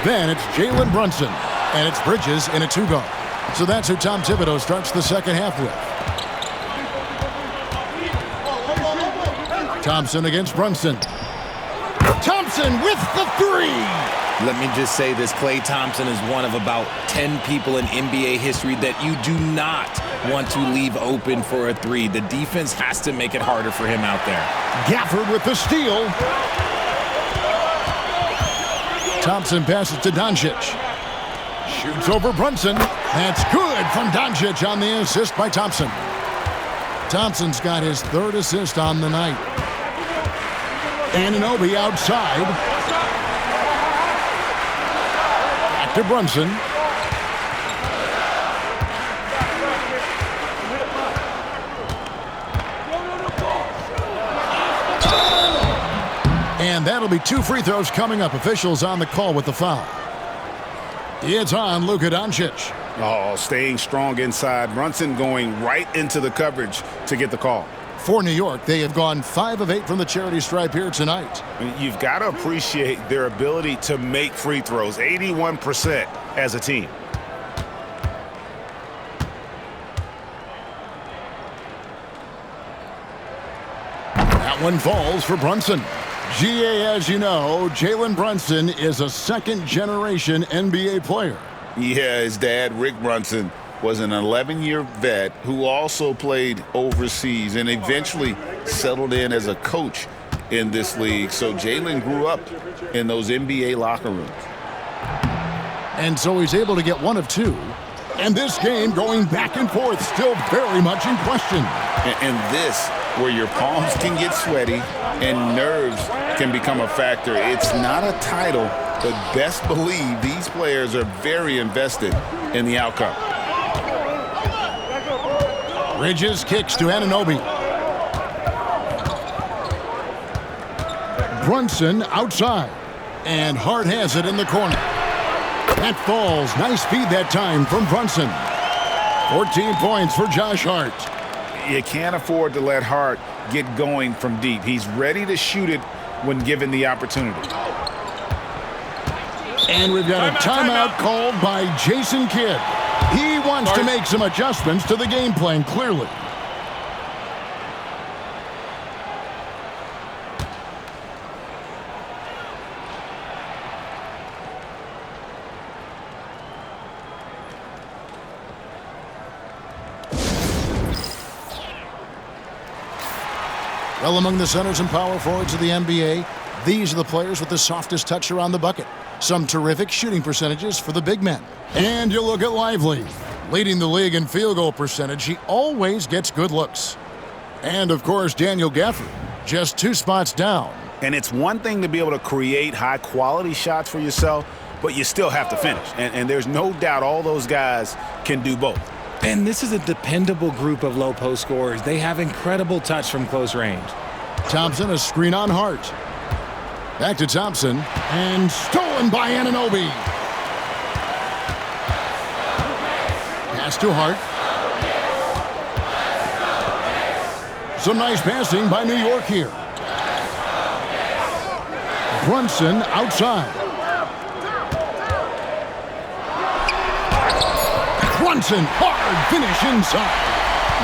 Then it's Jalen Brunson. And it's Bridges in a two-guard. So that's who Tom Thibodeau starts the second half with. Thompson against Brunson. Thompson with the three. Let me just say this, Klay Thompson is one of about 10 people in NBA history that you do not want to leave open for a three. The defense has to make it harder for him out there. Gafford with the steal. Thompson passes to Doncic. Shoots over Brunson. That's good from Doncic on the assist by Thompson. Thompson's got his third assist on the night. Anunoby outside. Back to Brunson. And that'll be 2 free throws coming up. Officials on the call with the foul. It's on Luka Doncic. Oh, staying strong inside. Brunson going right into the coverage to get the call. For New York, they have gone 5 of 8 from the charity stripe here tonight. You've got to appreciate their ability to make free throws. 81% as a team. That one falls for Brunson. GA, as you know, Jalen Brunson is a second-generation NBA player. Yeah, his dad, Rick Brunson, was an 11-year vet who also played overseas and eventually settled in as a coach in this league. So Jalen grew up in those NBA locker rooms. And so he's able to get 1 of 2. And this game going back and forth, still very much in question. And this, where your palms can get sweaty and nerves can become a factor. It's not a title, but best believe these players are very invested in the outcome. Bridges kicks to Anunoby. Brunson outside. And Hart has it in the corner. That falls. Nice feed that time from Brunson. 14 points for Josh Hart. You can't afford to let Hart get going from deep. He's ready to shoot it when given the opportunity. And we've got a timeout called by Jason Kidd. He wants to make some adjustments to the game plan, clearly. Well, among the centers and power forwards of the NBA, these are the players with the softest touch around the bucket. Some terrific shooting percentages for the big men. And you look at Lively. Leading the league in field goal percentage, he always gets good looks. And, of course, Daniel Gafford, just 2 spots down. And it's one thing to be able to create high-quality shots for yourself, but you still have to finish. And there's no doubt all those guys can do both. And this is a dependable group of low post scorers. They have incredible touch from close range. Thompson, a screen on Hart. Back to Thompson, and stolen by Anunoby. Pass to Hart. Some nice passing by New York here. Brunson outside. Brunson, hard finish inside.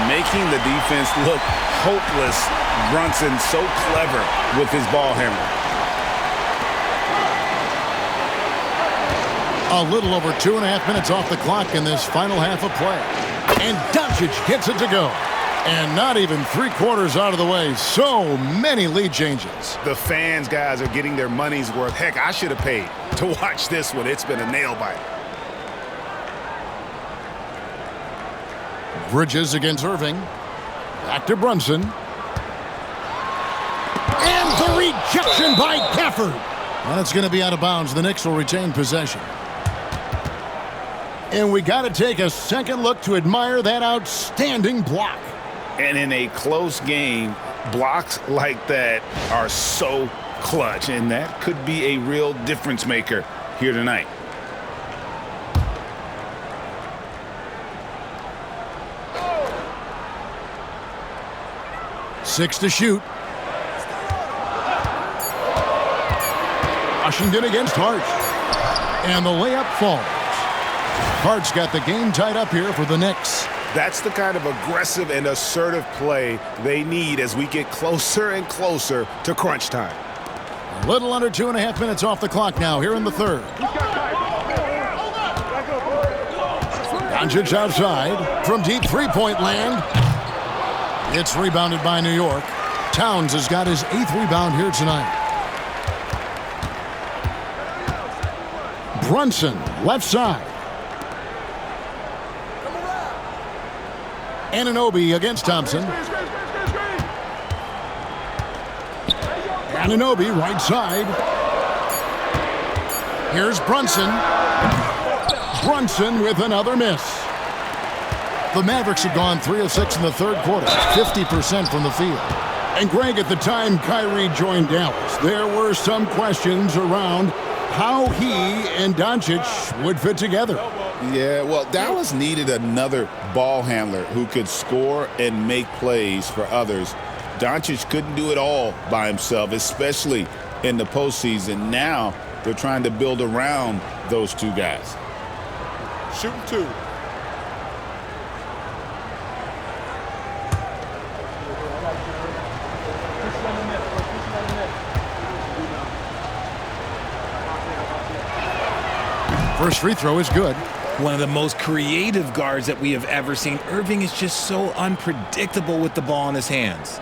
Making the defense look hopeless. Brunson so clever with his ball handling. A little over 2.5 minutes off the clock in this final half of play. And Doncic gets it to go. And not even 3/4 out of the way. So many lead changes. The fans, guys, are getting their money's worth. Heck, I should have paid to watch this one. It's been a nail biter. Bridges against Irving. Back to Brunson. And the rejection by Gafford. And it's going to be out of bounds. The Knicks will retain possession. And we got to take a second look to admire that outstanding block. And in a close game, blocks like that are so clutch. And that could be a real difference maker here tonight. Six to shoot. Washington against Hart. And the layup falls. Hart's got the game tied up here for the Knicks. That's the kind of aggressive and assertive play they need as we get closer and closer to crunch time. A little under 2.5 minutes off the clock now here in the third. Doncic outside from deep three-point land. It's rebounded by New York. Towns has got his 8th rebound here tonight. Brunson, left side. Anunoby against Thompson. Anunoby, right side. Here's Brunson. Brunson with another miss. The Mavericks have gone 3 of 6 in the third quarter, 50% from the field. And Greg, at the time Kyrie joined Dallas, there were some questions around how he and Doncic would fit together. Yeah, well, Dallas needed another ball handler who could score and make plays for others. Doncic couldn't do it all by himself, especially in the postseason. Now they're trying to build around those two guys. Shooting 2. First free throw is good. One of the most creative guards that we have ever seen. Irving is just so unpredictable with the ball in his hands.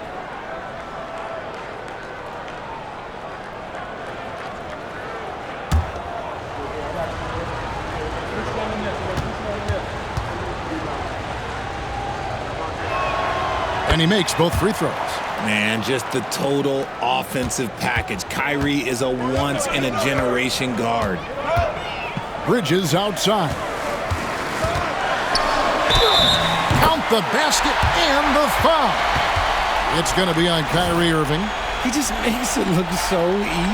And he makes both free throws. Man, just the total offensive package. Kyrie is a once-in-a-generation guard. Bridges outside. Count the basket and the foul. It's going to be on Kyrie Irving. He just makes it look so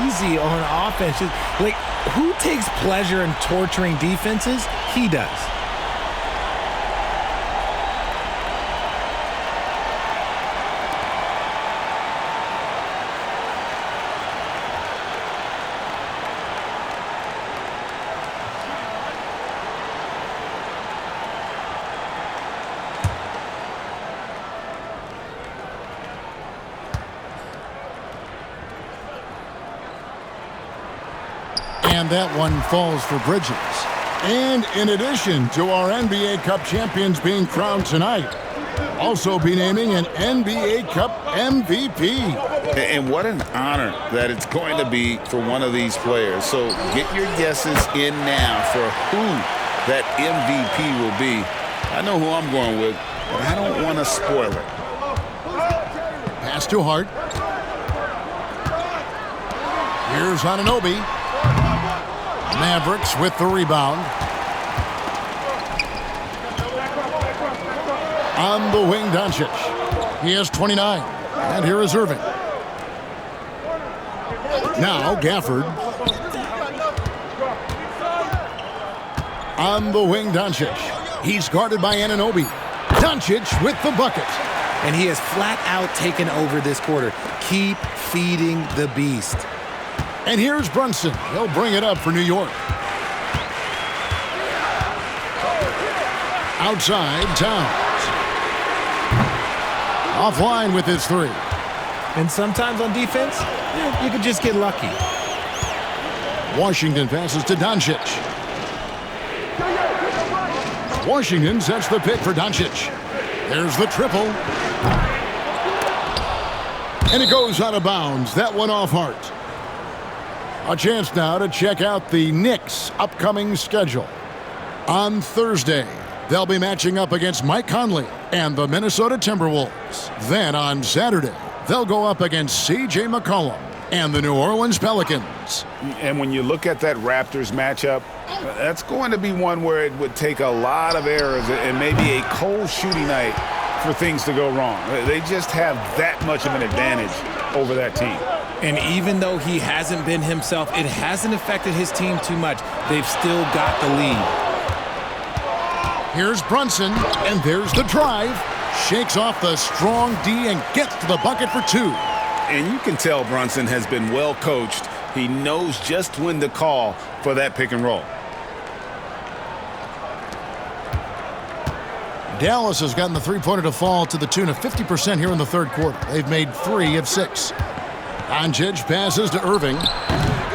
easy on offense. Like, who takes pleasure in torturing defenses? He does. And that one falls for Bridges. And in addition to our NBA Cup champions being crowned tonight, also be naming an NBA Cup MVP. And what an honor that it's going to be for one of these players. So get your guesses in now for who that MVP will be. I know who I'm going with, but I don't want to spoil it. Pass to Hart. Here's Anunoby. Mavericks with the rebound. On the wing, Doncic. He has 29. And here is Irving. Now Gafford. On the wing, Doncic. He's guarded by Anunoby. Doncic with the bucket. And he has flat out taken over this quarter. Keep feeding the beast. And here's Brunson. He'll bring it up for New York. Outside, Towns. Offline with his 3. And sometimes on defense, you could just get lucky. Washington passes to Doncic. Washington sets the pick for Doncic. There's the triple. And it goes out of bounds. That one off Hart. A chance now to check out the Knicks' upcoming schedule. On Thursday, they'll be matching up against Mike Conley and the Minnesota Timberwolves. Then on Saturday, they'll go up against C.J. McCollum and the New Orleans Pelicans. And when you look at that Raptors matchup, that's going to be one where it would take a lot of errors and maybe a cold shooting night for things to go wrong. They just have that much of an advantage over that team. And even though he hasn't been himself, it hasn't affected his team too much. They've still got the lead. Here's Brunson, and there's the drive. Shakes off the strong D and gets to the bucket for 2. And you can tell Brunson has been well coached. He knows just when to call for that pick and roll. Dallas has gotten the three-pointer to fall to the tune of 50% here in the third quarter. They've made 3 of 6. Doncic passes to Irving.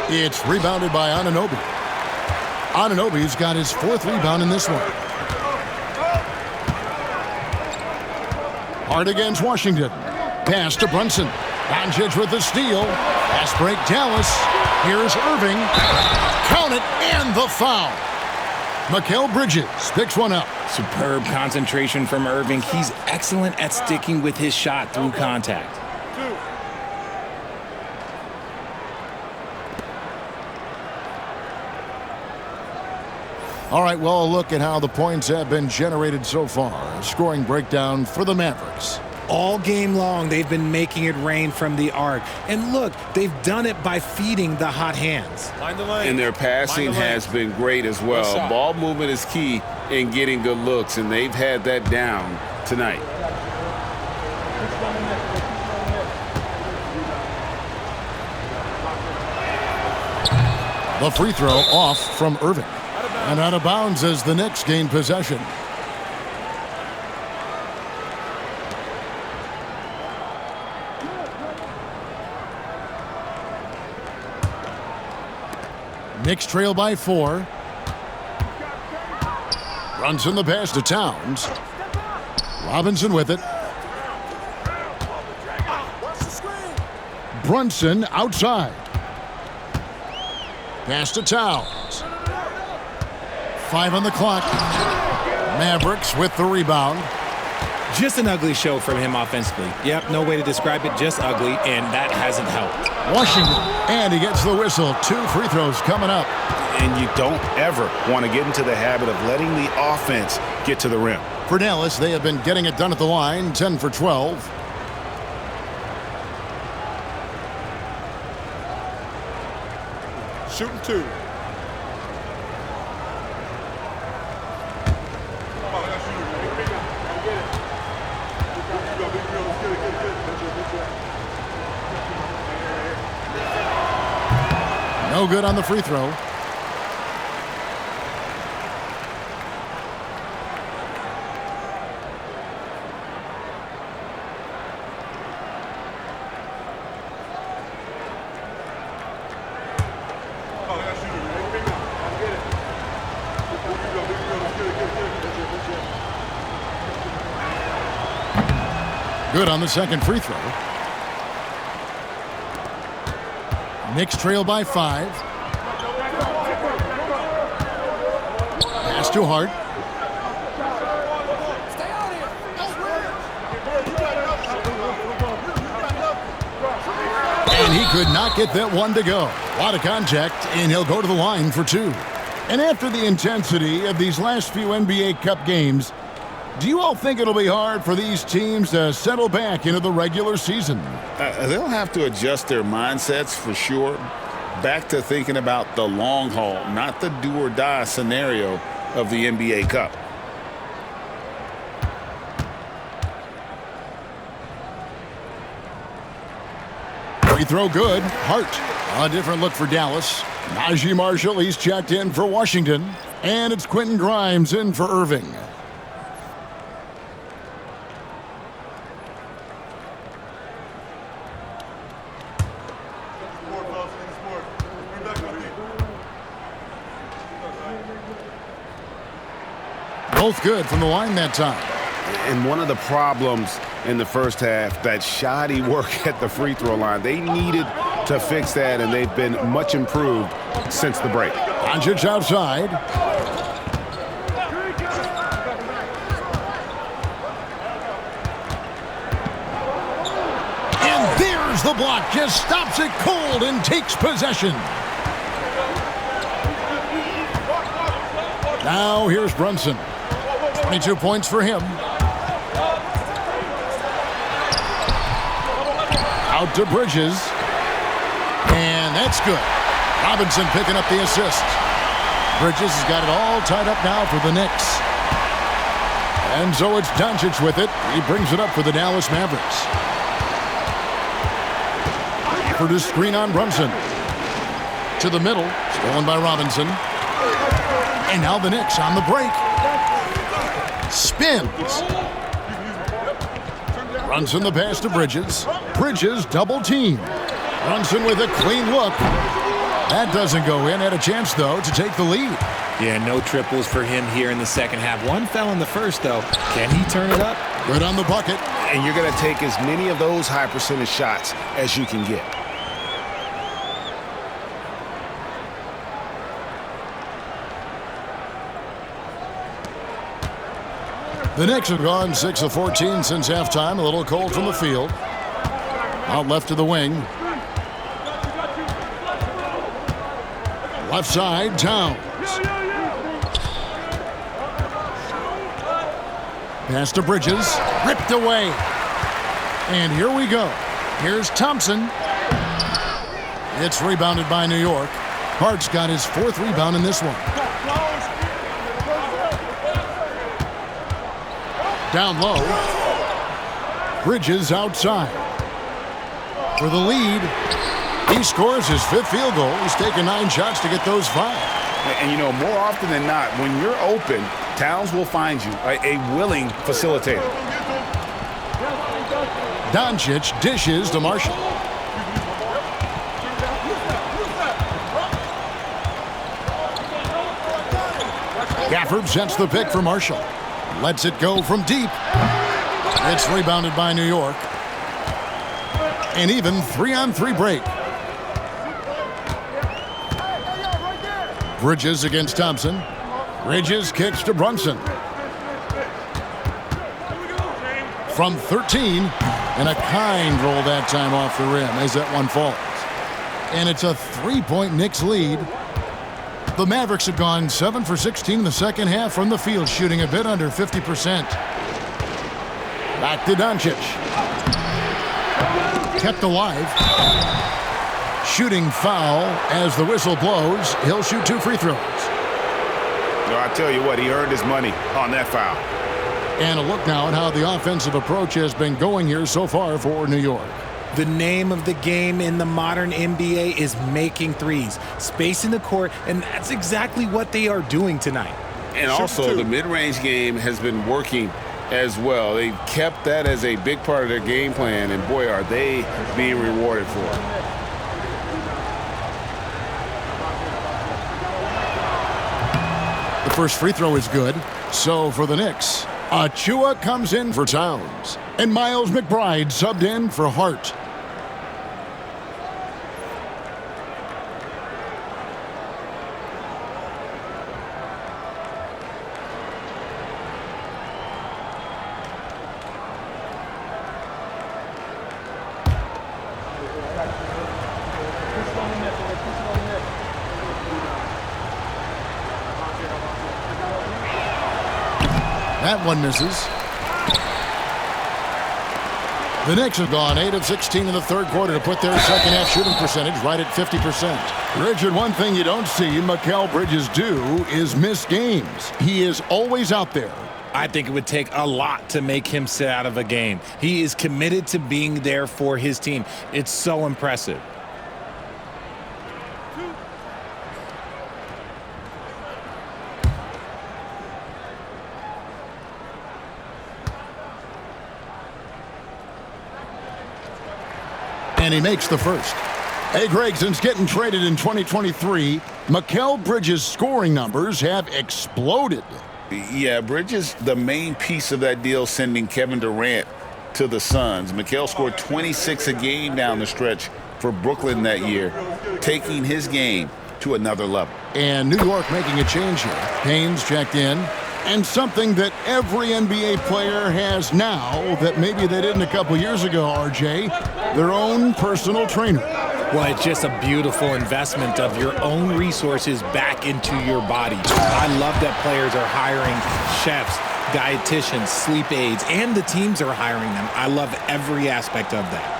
It's rebounded by Anunoby. Anunoby's got his 4th rebound in this one. Hard against Washington. Pass to Brunson. Doncic with the steal. Fast break Dallas. Here's Irving. Count it, and the foul. Mikal Bridges picks one up. Superb concentration from Irving. He's excellent at sticking with his shot through contact. All right, well, a look at how the points have been generated so far. A scoring breakdown for the Mavericks. All game long, they've been making it rain from the arc. And look, they've done it by feeding the hot hands. And their passing has been great as well. Ball movement is key in getting good looks, and they've had that down tonight. The free throw off from Irving. And out of bounds as the Knicks gain possession. Knicks trail by 4. Runs in the pass to Towns. Robinson with it. Brunson outside. Pass to Towns. 5 on the clock. Mavericks with the rebound. Just an ugly show from him offensively. Yep, no way to describe it, just ugly, and that hasn't helped. Washington, and he gets the whistle. 2 free throws coming up. And you don't ever want to get into the habit of letting the offense get to the rim. For Dallas, they have been getting it done at the line, 10 for 12. Shooting 2. No good on the free throw. Good on the second free throw. Knicks trail by 5. Pass to Hart. And he could not get that one to go. A lot of contact, and he'll go to the line for 2. And after the intensity of these last few NBA Cup games, do you all think it'll be hard for these teams to settle back into the regular season? They'll have to adjust their mindsets for sure. Back to thinking about the long haul, not the do-or-die scenario of the NBA Cup. Free throw good. Hart. A different look for Dallas. Najee Marshall, he's checked in for Washington. And it's Quentin Grimes in for Irving. Both good from the line that time. And one of the problems in the first half, that shoddy work at the free throw line. They needed to fix that, and they've been much improved since the break. Doncic outside. And there's the block. Just stops it cold and takes possession. Now here's Brunson. 22 points for him. Out to Bridges. And that's good. Robinson picking up the assist. Bridges has got it all tied up now for the Knicks. And so it's Doncic with it. He brings it up for the Dallas Mavericks. For the screen on Brunson. To the middle. Stolen by Robinson. And now the Knicks on the break. Spins. Runs in the pass to Bridges. Bridges double team. Brunson with a clean look. That doesn't go in. Had a chance, though, to take the lead. Yeah, no triples for him here in the second half. One fell in the first, though. Can he turn it up? Good on the bucket. And you're going to take as many of those high percentage shots as you can get. The Knicks have gone 6 of 14 since halftime. A little cold from the field. Out left to the wing. Left side, Towns. Pass to Bridges. Ripped away. And here we go. Here's Thompson. It's rebounded by New York. Hart's got his 4th rebound in this one. Down low. Bridges outside. For the lead. He scores his 5th field goal. He's taken 9 shots to get those 5. And, you know, more often than not, when you're open, Towns will find you a willing facilitator. Doncic dishes to Marshall. Gafford sets the pick for Marshall. Lets it go from deep. It's rebounded by New York. An even 3-on-3 break. Bridges against Thompson. Bridges kicks to Brunson. From 13, and a kind roll that time off the rim as that one falls. And it's a 3-point Knicks lead. The Mavericks have gone 7 for 16 in the second half from the field, shooting a bit under 50%. Back to Doncic. Kept alive. Shooting foul as the whistle blows. He'll shoot 2 free throws. No, I tell you what, he earned his money on that foul. And a look now at how the offensive approach has been going here so far for New York. The name of the game in the modern NBA is making threes, spacing the court, and that's exactly what they are doing tonight. And also, the mid-range game has been working as well. They've kept that as a big part of their game plan, and boy, are they being rewarded for it. The first free throw is good. So for the Knicks, Achua comes in for Towns. And Miles McBride subbed in for Hart. That one misses. The Knicks have gone 8 of 16 in the third quarter to put their second half shooting percentage right at 50%. Richard, one thing you don't see Mikal Bridges do is miss games. He is always out there. I think it would take a lot to make him sit out of a game. He is committed to being there for his team. It's so impressive. And he makes the first. Hey, Greg, since getting traded in 2023, Mikal Bridges' scoring numbers have exploded. Yeah, Bridges, the main piece of that deal, sending Kevin Durant to the Suns. Mikal scored 26 a game down the stretch for Brooklyn that year, taking his game to another level. And New York making a change here. Haynes checked in. And something that every NBA player has now that maybe they didn't a couple years ago, RJ, their own personal trainer. Well, it's just a beautiful investment of your own resources back into your body. I love that players are hiring chefs, dietitians, sleep aides, and the teams are hiring them. I love every aspect of that.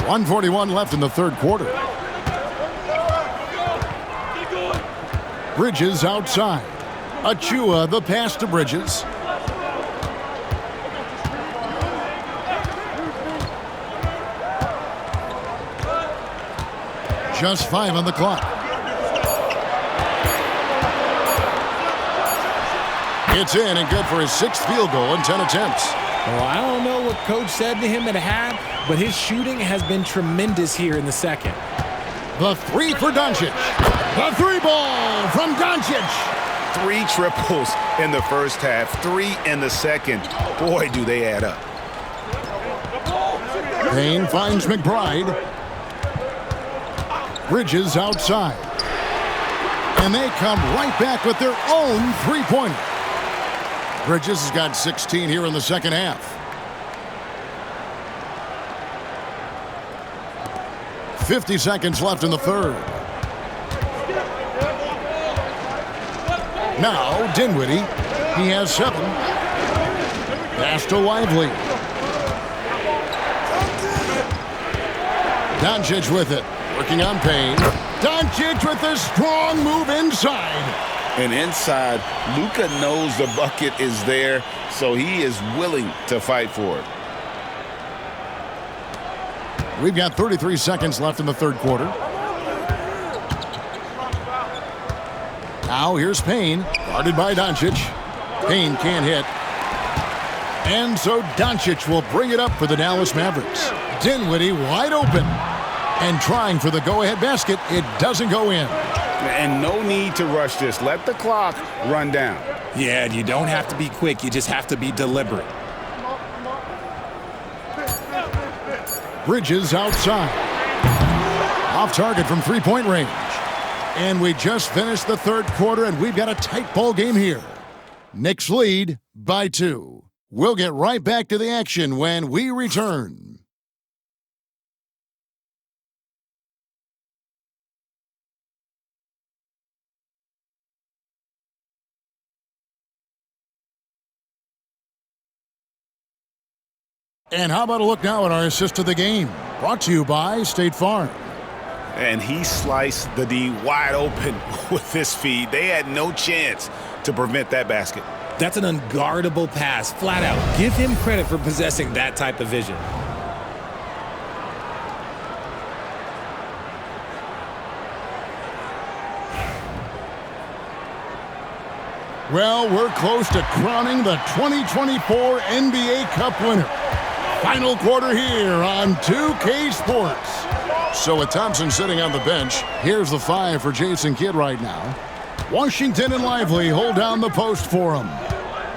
.141 left in the third quarter. Bridges outside. Achua, the pass to Bridges. Just 5 on the clock. It's in and good for his 6th field goal in 10 attempts. Well, I don't know what Coach said to him at half, but his shooting has been tremendous here in the second. The 3 for Doncic. The 3 ball from Doncic. 3 triples in the first half, 3 in the second. Boy, do they add up. Payne finds McBride. Bridges outside. And they come right back with their own three-pointer. Bridges has got 16 here in the second half. 50 seconds left in the third. Now, Dinwiddie. He has 7. Pass to Lively. Doncic with it. Working on Payne. Doncic with a strong move inside. And inside, Luka knows the bucket is there, so he is willing to fight for it. We've got 33 seconds left in the third quarter. Now here's Payne, guarded by Doncic. Payne can't hit. And so Doncic will bring it up for the Dallas Mavericks. Dinwiddie wide open. And trying for the go-ahead basket, it doesn't go in. And no need to rush this. Let the clock run down. Yeah, and you don't have to be quick. You just have to be deliberate. Bridges outside. Off target from three-point range. And we just finished the third quarter, and we've got a tight ball game here. Knicks lead by 2. We'll get right back to the action when we return. And how about a look now at our assist of the game? Brought to you by State Farm. And he sliced the D wide open with his feed. They had no chance to prevent that basket. That's an unguardable pass, flat out. Give him credit for possessing that type of vision. Well, we're close to crowning the 2024 NBA Cup winner. Final quarter here on 2K Sports. So with Thompson sitting on the bench, here's the 5 for Jason Kidd right now. Washington and Lively hold down the post for him.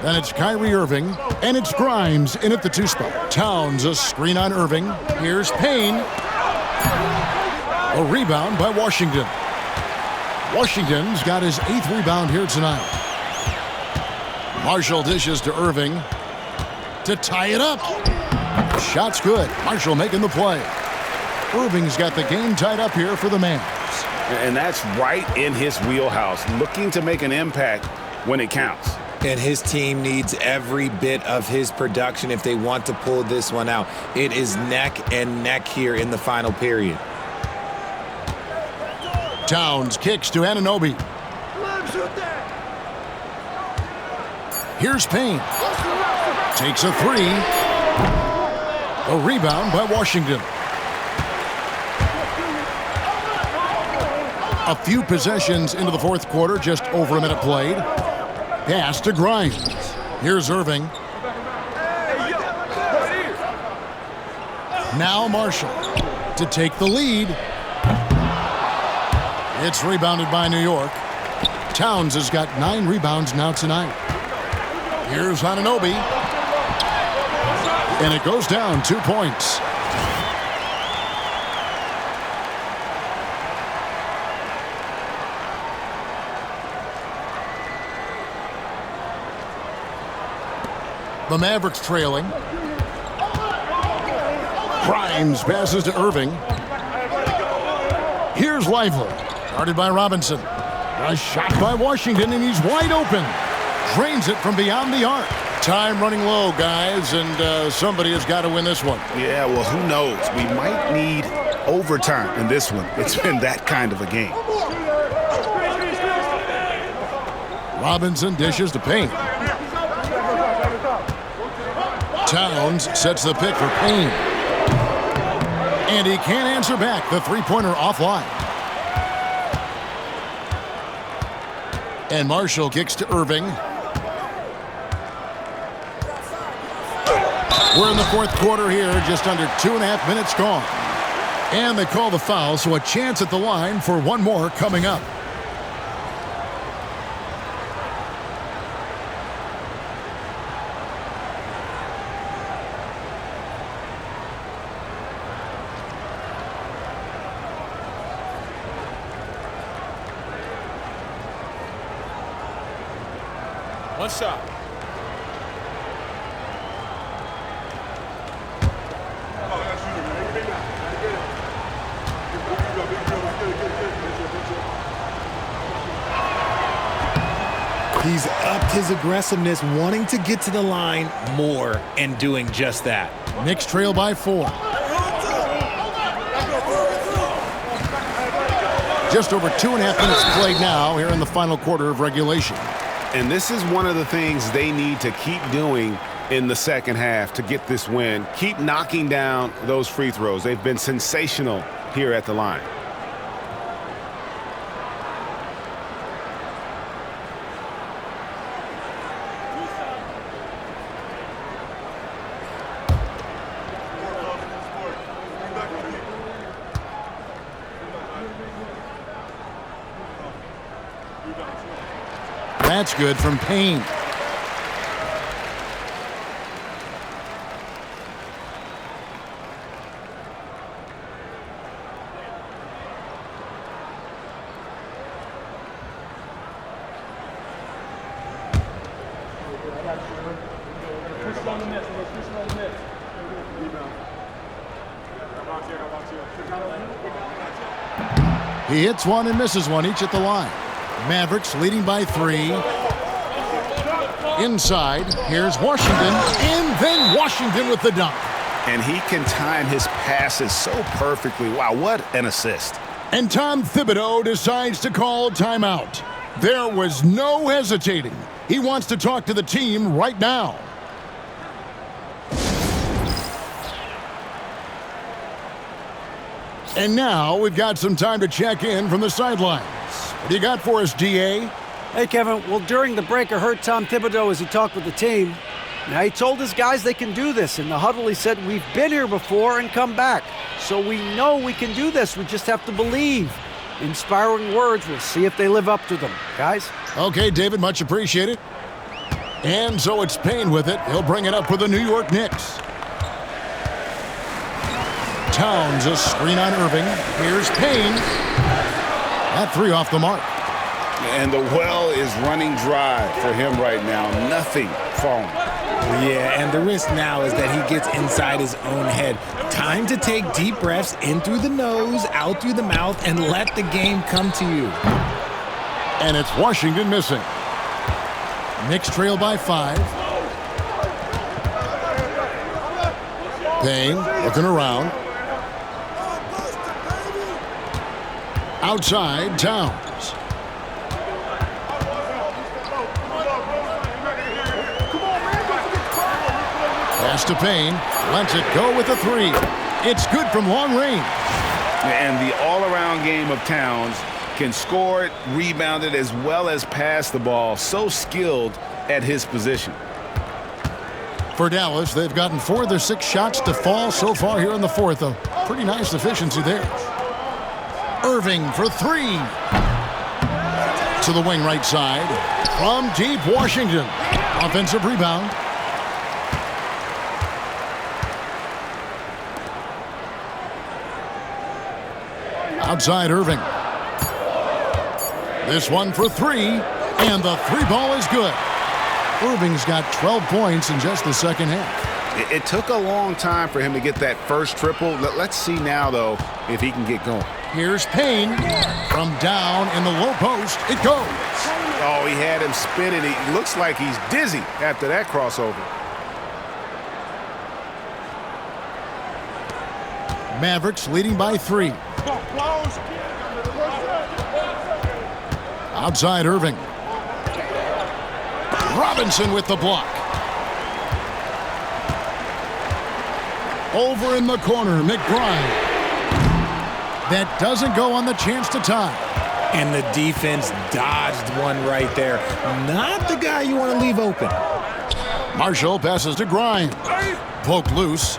Then it's Kyrie Irving, and it's Grimes in at the 2 spot. Towns a screen on Irving. Here's Payne. A rebound by Washington. Washington's got his 8th rebound here tonight. Marshall dishes to Irving to tie it up. Shot's good. Marshall making the play. Irving's got the game tied up here for the Mavs. And that's right in his wheelhouse, looking to make an impact when it counts. And his team needs every bit of his production if they want to pull this one out. It is neck and neck here in the final period. Towns kicks to Anunoby. Here's Payne. Takes a 3. A rebound by Washington. A few possessions into the fourth quarter, just over a minute played. Pass to Grimes. Here's Irving. Now Marshall to take the lead. It's rebounded by New York. Towns has got 9 rebounds now tonight. Here's Anunoby. And it goes down 2 points. The Mavericks trailing. Grimes passes to Irving. Here's Lively. Guarded by Robinson. A shot by Washington, and he's wide open. Drains it from beyond the arc. Time running low, guys, and somebody has got to win this one. Yeah, well, who knows? We might need overtime in this one. It's been that kind of a game. Robinson dishes to Payne. Towns sets the pick for Payne. And he can't answer back. The three-pointer offline. And Marshall kicks to Irving. We're in the fourth quarter here, just under 2.5 minutes gone. And they call the foul, so a chance at the line for one more coming up. One shot. He's upped his aggressiveness, wanting to get to the line more and doing just that. Knicks trail by 4. Just over 2.5 minutes played now here in the final quarter of regulation. And this is one of the things they need to keep doing in the second half to get this win. Keep knocking down those free throws. They've been sensational here at the line. That's good from Payne. He hits one and misses one, each at the line. Mavericks leading by 3. Inside, here's Washington, and then Washington with the dunk. And he can time his passes so perfectly. Wow, what an assist. And Tom Thibodeau decides to call timeout. There was no hesitating. He wants to talk to the team right now. And now we've got some time to check in from the sidelines. What do you got for us, DA? Hey, Kevin. Well, during the break, I heard Tom Thibodeau as he talked with the team. Now, he told his guys they can do this. In the huddle, he said, we've been here before and come back. So we know we can do this. We just have to believe. Inspiring words. We'll see if they live up to them. Guys? Okay, David, much appreciated. And so it's Payne with it. He'll bring it up for the New York Knicks. Towns, a screen on Irving. Here's Payne. That 3 off the mark. And the well is running dry for him right now. Nothing falling. Yeah, and the risk now is that he gets inside his own head. Time to take deep breaths in through the nose, out through the mouth, and let the game come to you. And it's Washington missing. Knicks trail by 5. Payne looking around. Outside, Towns. Pass to Payne. Lets it go with a 3. It's good from long range. And the all-around game of Towns can score it, rebound it, as well as pass the ball. So skilled at his position. For Dallas, they've gotten 4 of their 6 shots to fall so far here in the fourth. A pretty nice efficiency there. Irving for 3. To the wing right side. From deep, Washington. Offensive rebound. Outside Irving. This one for 3. And the 3 ball is good. Irving's got 12 points in just the second half. It took a long time for him to get that first triple. Let's see now, though, if he can get going. Here's Payne. From down in the low post, it goes. Oh, he had him spinning. He looks like he's dizzy after that crossover. Mavericks leading by 3. Outside Irving. Robinson with the block. Over in the corner, McBride. That doesn't go on the chance to tie. And the defense dodged one right there. Not the guy you want to leave open. Marshall passes to Grimes. Poked loose.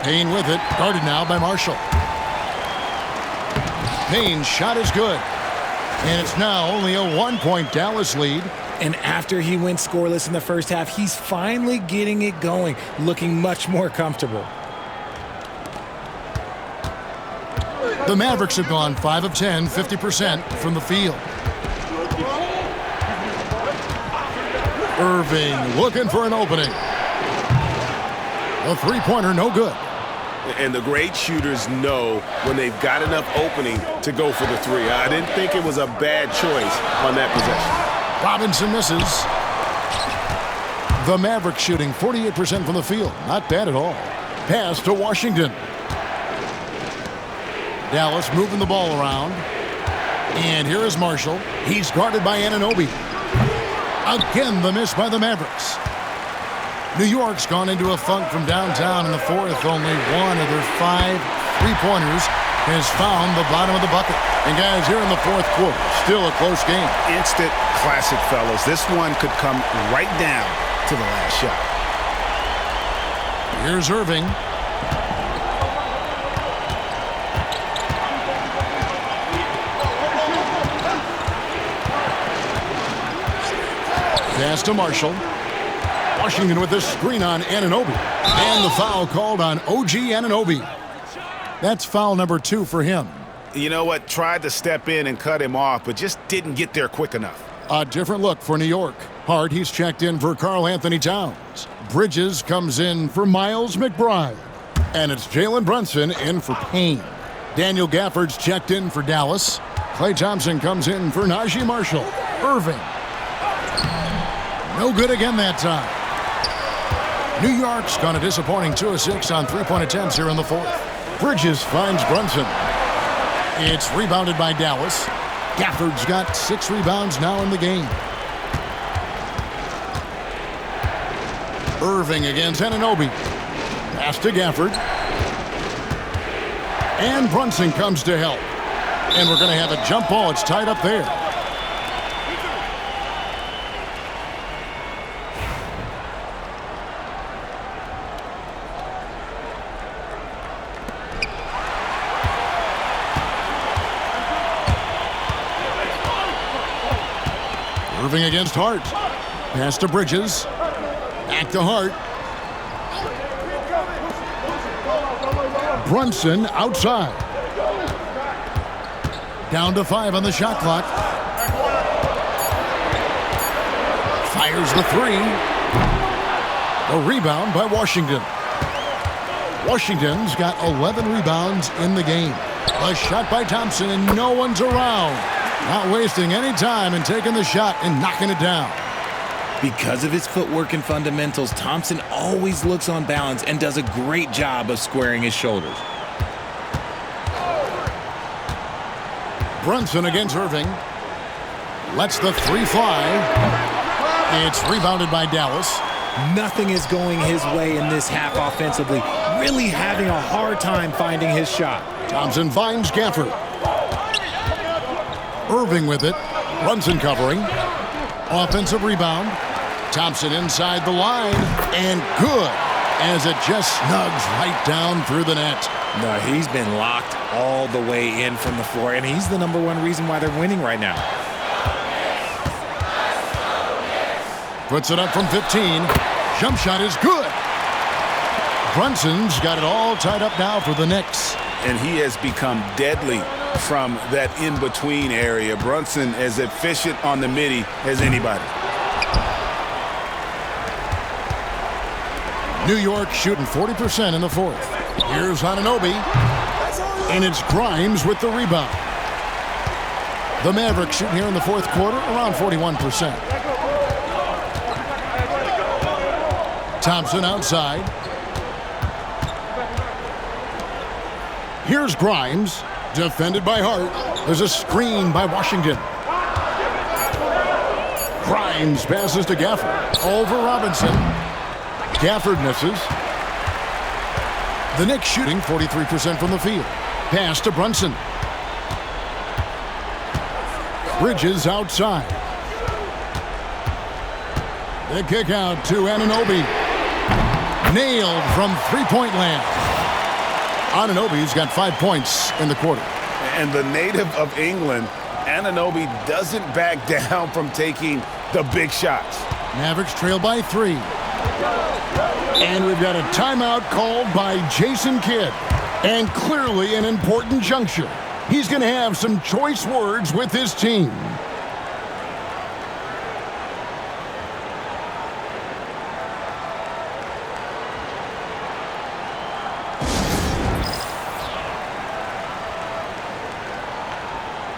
Payne with it. Guarded now by Marshall. Payne's shot is good. And it's now only a 1-point Dallas lead. And after he went scoreless in the first half, he's finally getting it going, looking much more comfortable. The Mavericks have gone 5 of 10, 50% from the field. Irving looking for an opening. A three-pointer, no good. And the great shooters know when they've got enough opening to go for the three. I didn't think it was a bad choice on that possession. Robinson misses. The Mavericks shooting 48% from the field. Not bad at all. Pass to Washington. Dallas moving the ball around. And here is Marshall. He's guarded by Anunoby. Again, the miss by the Mavericks. New York's gone into a funk from downtown in the fourth. Only one of their 5 three-pointers has found the bottom of the bucket. And guys, here in the fourth quarter, still a close game. Instant classic, fellas. This one could come right down to the last shot. Here's Irving. Pass to Marshall. Washington with this screen on Anunoby. And the foul called on OG Anunoby. That's foul number 2 for him. You know what? Tried to step in and cut him off, but just didn't get there quick enough. A different look for New York. Hart, he's checked in for Karl Anthony Towns. Bridges comes in for Miles McBride. And it's Jalen Brunson in for Payne. Daniel Gafford's checked in for Dallas. Klay Thompson comes in for Najee Marshall. Irving. No good again that time. New York's gone a disappointing 2 of 6 on three-point attempts here in the fourth. Bridges finds Brunson. It's rebounded by Dallas. Gafford's got 6 rebounds now in the game. Irving against Anunoby. Pass to Gafford. And Brunson comes to help. And we're going to have a jump ball. It's tied up there. Irving against Hart. Pass to Bridges. Back to Hart. Brunson outside. Down to 5 on the shot clock. Fires the 3. A rebound by Washington. Washington's got 11 rebounds in the game. A shot by Thompson and no one's around. Not wasting any time and taking the shot and knocking it down. Because of his footwork and fundamentals, Thompson always looks on balance and does a great job of squaring his shoulders. Brunson against Irving. Lets the 3 fly. It's rebounded by Dallas. Nothing is going his way in this half offensively. Really having a hard time finding his shot. Thompson finds Gafford. Irving with it. Brunson covering. Offensive rebound. Thompson inside the line. And good, as it just snugs right down through the net. No, he's been locked all the way in from the floor, and he's the #1 reason why they're winning right now. Puts it up from 15. Jump shot is good. Brunson's got it all tied up now for the Knicks. And he has become deadly from that in-between area. Brunson as efficient on the midi as anybody. New York shooting 40% in the fourth. Here's Anunoby. And it's Grimes with the rebound. The Mavericks shooting here in the fourth quarter around 41%. Thompson outside. Here's Grimes, defended by Hart. There's a screen by Washington. Grimes passes to Gafford. Over Robinson. Gafford misses. The Knicks shooting 43% from the field. Pass to Brunson. Bridges outside. The kick out to Anunoby. Nailed from three-point land. Anunoby's got 5 points in the quarter. And the native of England, Anunoby doesn't back down from taking the big shots. Mavericks trail by 3. And we've got a timeout called by Jason Kidd. And clearly an important juncture. He's going to have some choice words with his team.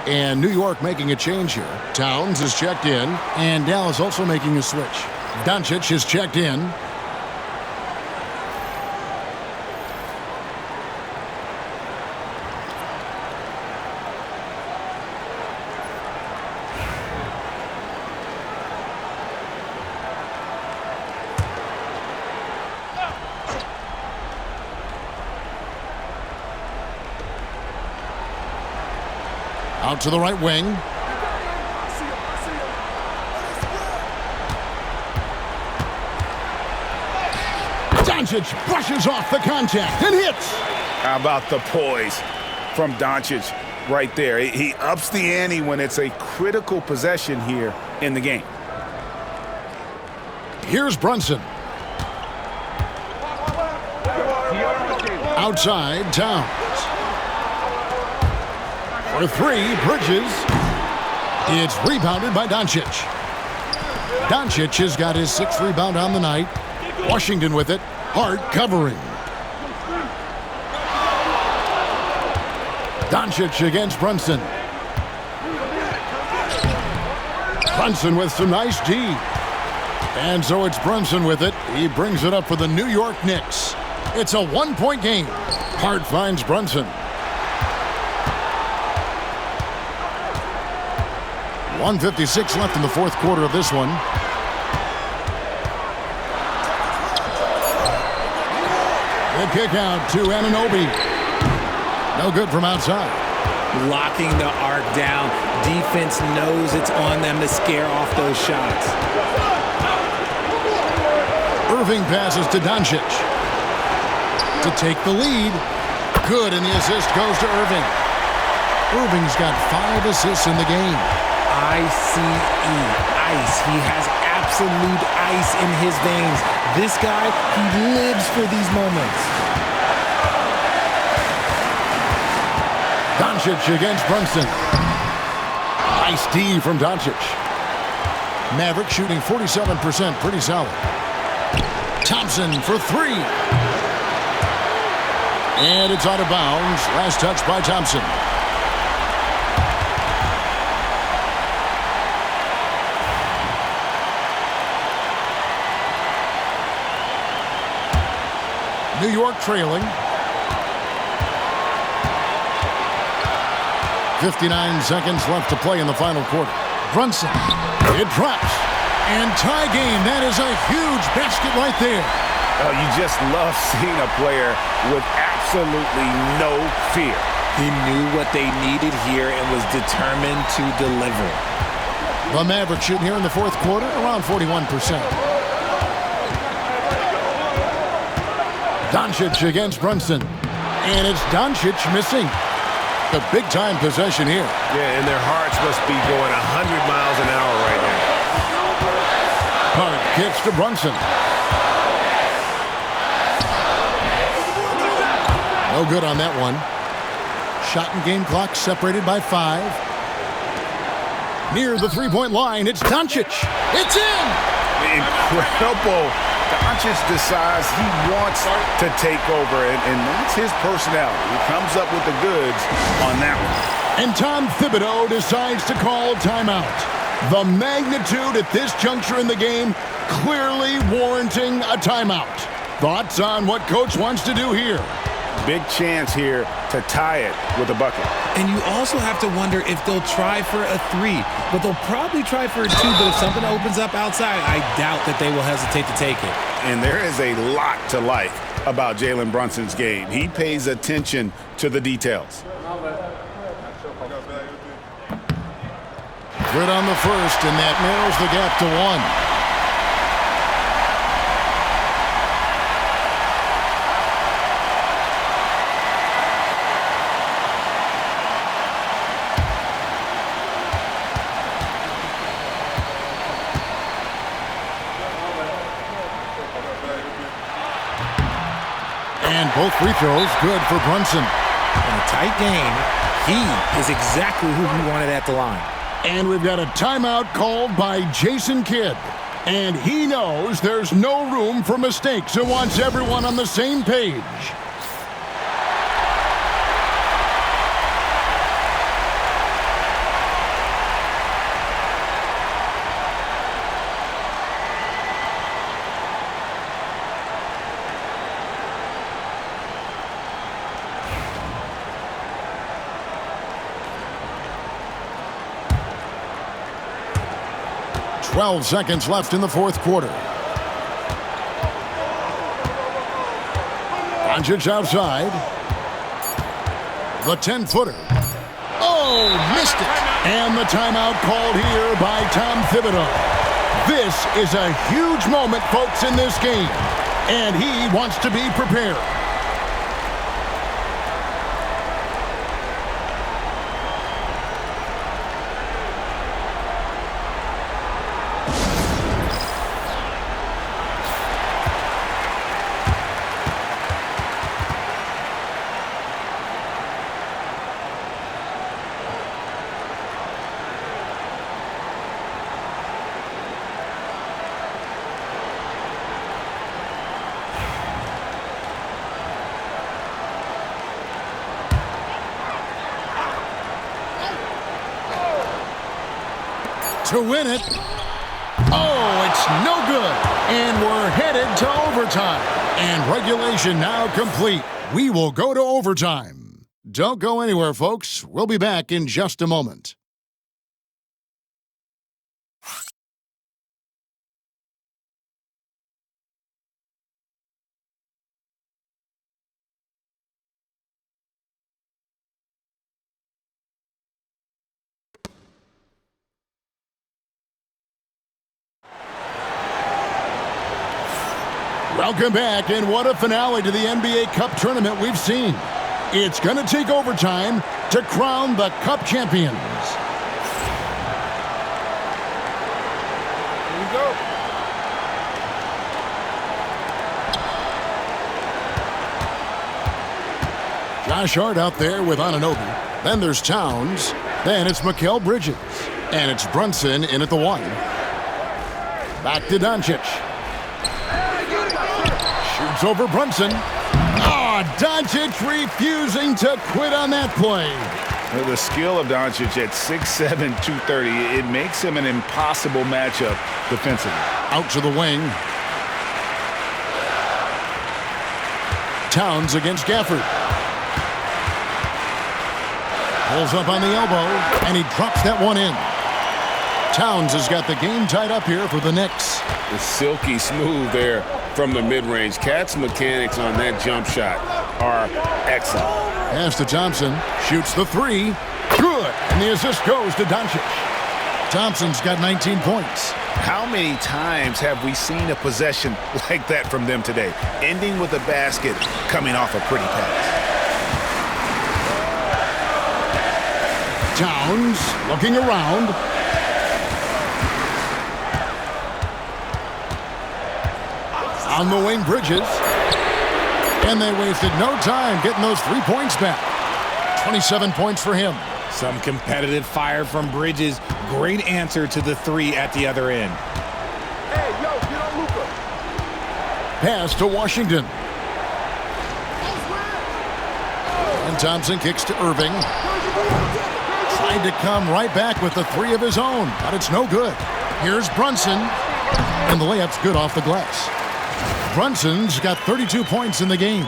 And New York making a change here. Towns is checked in, and Dallas also making a switch. Doncic is checked in. Out to the right wing. Doncic brushes off the contact and hits. How about the poise from Doncic right there? He ups the ante when it's a critical possession here in the game. Here's Brunson. Outside, Towns. For 3, Bridges. It's rebounded by Doncic. Doncic has got his 6th rebound on the night. Washington with it. Hart covering. Doncic against Brunson. Brunson with some nice D. And so it's Brunson with it. He brings it up for the New York Knicks. It's a 1-point game. Hart finds Brunson. 1:56 left in the 4th quarter of this one. The kick out to Anunoby. No good from outside. Locking the arc down. Defense knows it's on them to scare off those shots. Irving passes to Doncic to take the lead. Good, and the assist goes to Irving. Irving's got 5 assists in the game. ICE, ice. He has absolute ice in his veins. This guy, he lives for these moments. Doncic against Brunson. Nice D from Doncic. Maverick shooting 47%, pretty solid. Thompson for 3. And it's out of bounds. Last touch by Thompson. New York trailing. 59 seconds left to play in the final quarter. Brunson. It drops. And tie game. That is a huge basket right there. Oh, you just love seeing a player with absolutely no fear. He knew what they needed here and was determined to deliver. The Mavericks shooting here in the 4th quarter, around 41%. Doncic against Brunson. And it's Doncic missing. The big-time possession here. Yeah, and their hearts must be going 100 miles an hour right now. Hart gets to Brunson. No good on that one. Shot and game clock separated by 5. Near the 3-point line, it's Doncic. It's in! Incredible. Doncic decides he wants to take over, and that's his personality. He comes up with the goods on that one. And Tom Thibodeau decides to call timeout. The magnitude at this juncture in the game clearly warranting a timeout. Thoughts on what Coach wants to do here? Big chance here to tie it with a bucket. And you also have to wonder if they'll try for a 3. But they'll probably try for a 2. But if something opens up outside, I doubt that they will hesitate to take it. And there is a lot to like about Jalen Brunson's game. He pays attention to the details. Good on the first, and that narrows the gap to 1. And both free throws good for Brunson. In a tight game, he is exactly who we wanted at the line. And we've got a timeout called by Jason Kidd. And he knows there's no room for mistakes and wants everyone on the same page. Twelve seconds left in the fourth quarter. Doncic outside. The 10-footer. Oh, missed it. And the timeout called here by Tom Thibodeau. This is a huge moment, folks, in this game. And he wants to be prepared. To win it. Oh, it's no good. And we're headed to overtime. And regulation now complete. We will go to overtime. Don't go anywhere, folks. We'll be back in just a moment. Welcome back, and what a finale to the NBA Cup tournament we've seen. It's going to take overtime to crown the Cup champions. Here we go. Josh Hart out there with Anunoby. Then there's Towns. Then it's Mikal Bridges. And it's Brunson in at the 1. Back to Doncic. Shoots over Brunson. Oh, Doncic refusing to quit on that play. Well, the skill of Doncic at 6'7", 230, it makes him an impossible matchup defensively. Out to the wing. Towns against Gafford. Pulls up on the elbow, and he drops that one in. Towns has got the game tied up here for the Knicks. It's silky smooth there from the mid-range. Cat's mechanics on that jump shot are excellent. Pass to Thompson. Shoots the 3. Good. And the assist goes to Doncic. Thompson's got 19 points. How many times have we seen a possession like that from them today? Ending with a basket, coming off a pretty pass. Towns looking around. On the wing, Bridges. And they wasted no time getting those 3 points back. 27 points for him. Some competitive fire from Bridges. Great answer to the 3 at the other end. Hey, yo, get on Luka. Pass to Washington. And Thompson kicks to Irving. Tried to come right back with the 3 of his own, but it's no good. Here's Brunson. And the layup's good off the glass. Brunson's got 32 points in the game.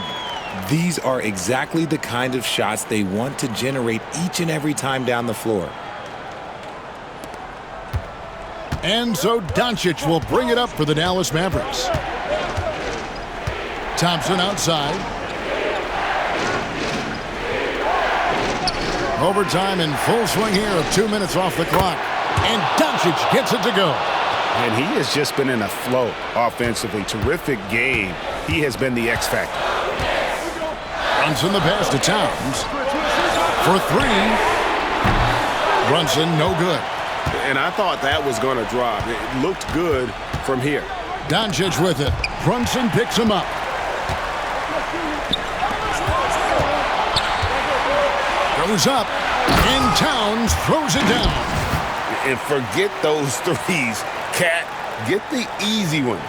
These are exactly the kind of shots they want to generate each and every time down the floor. And so Doncic will bring it up for the Dallas Mavericks. Thompson outside. Overtime in full swing here of 2 minutes off the clock. And Doncic gets it to go. And he has just been in a flow offensively. Terrific game. He has been the X factor. Brunson the pass to Towns. For 3. Brunson no good. And I thought that was going to drop. It looked good from here. Doncic with it. Brunson picks him up. Goes up, and Towns throws it down. And forget those threes. Cat, get the easy ones.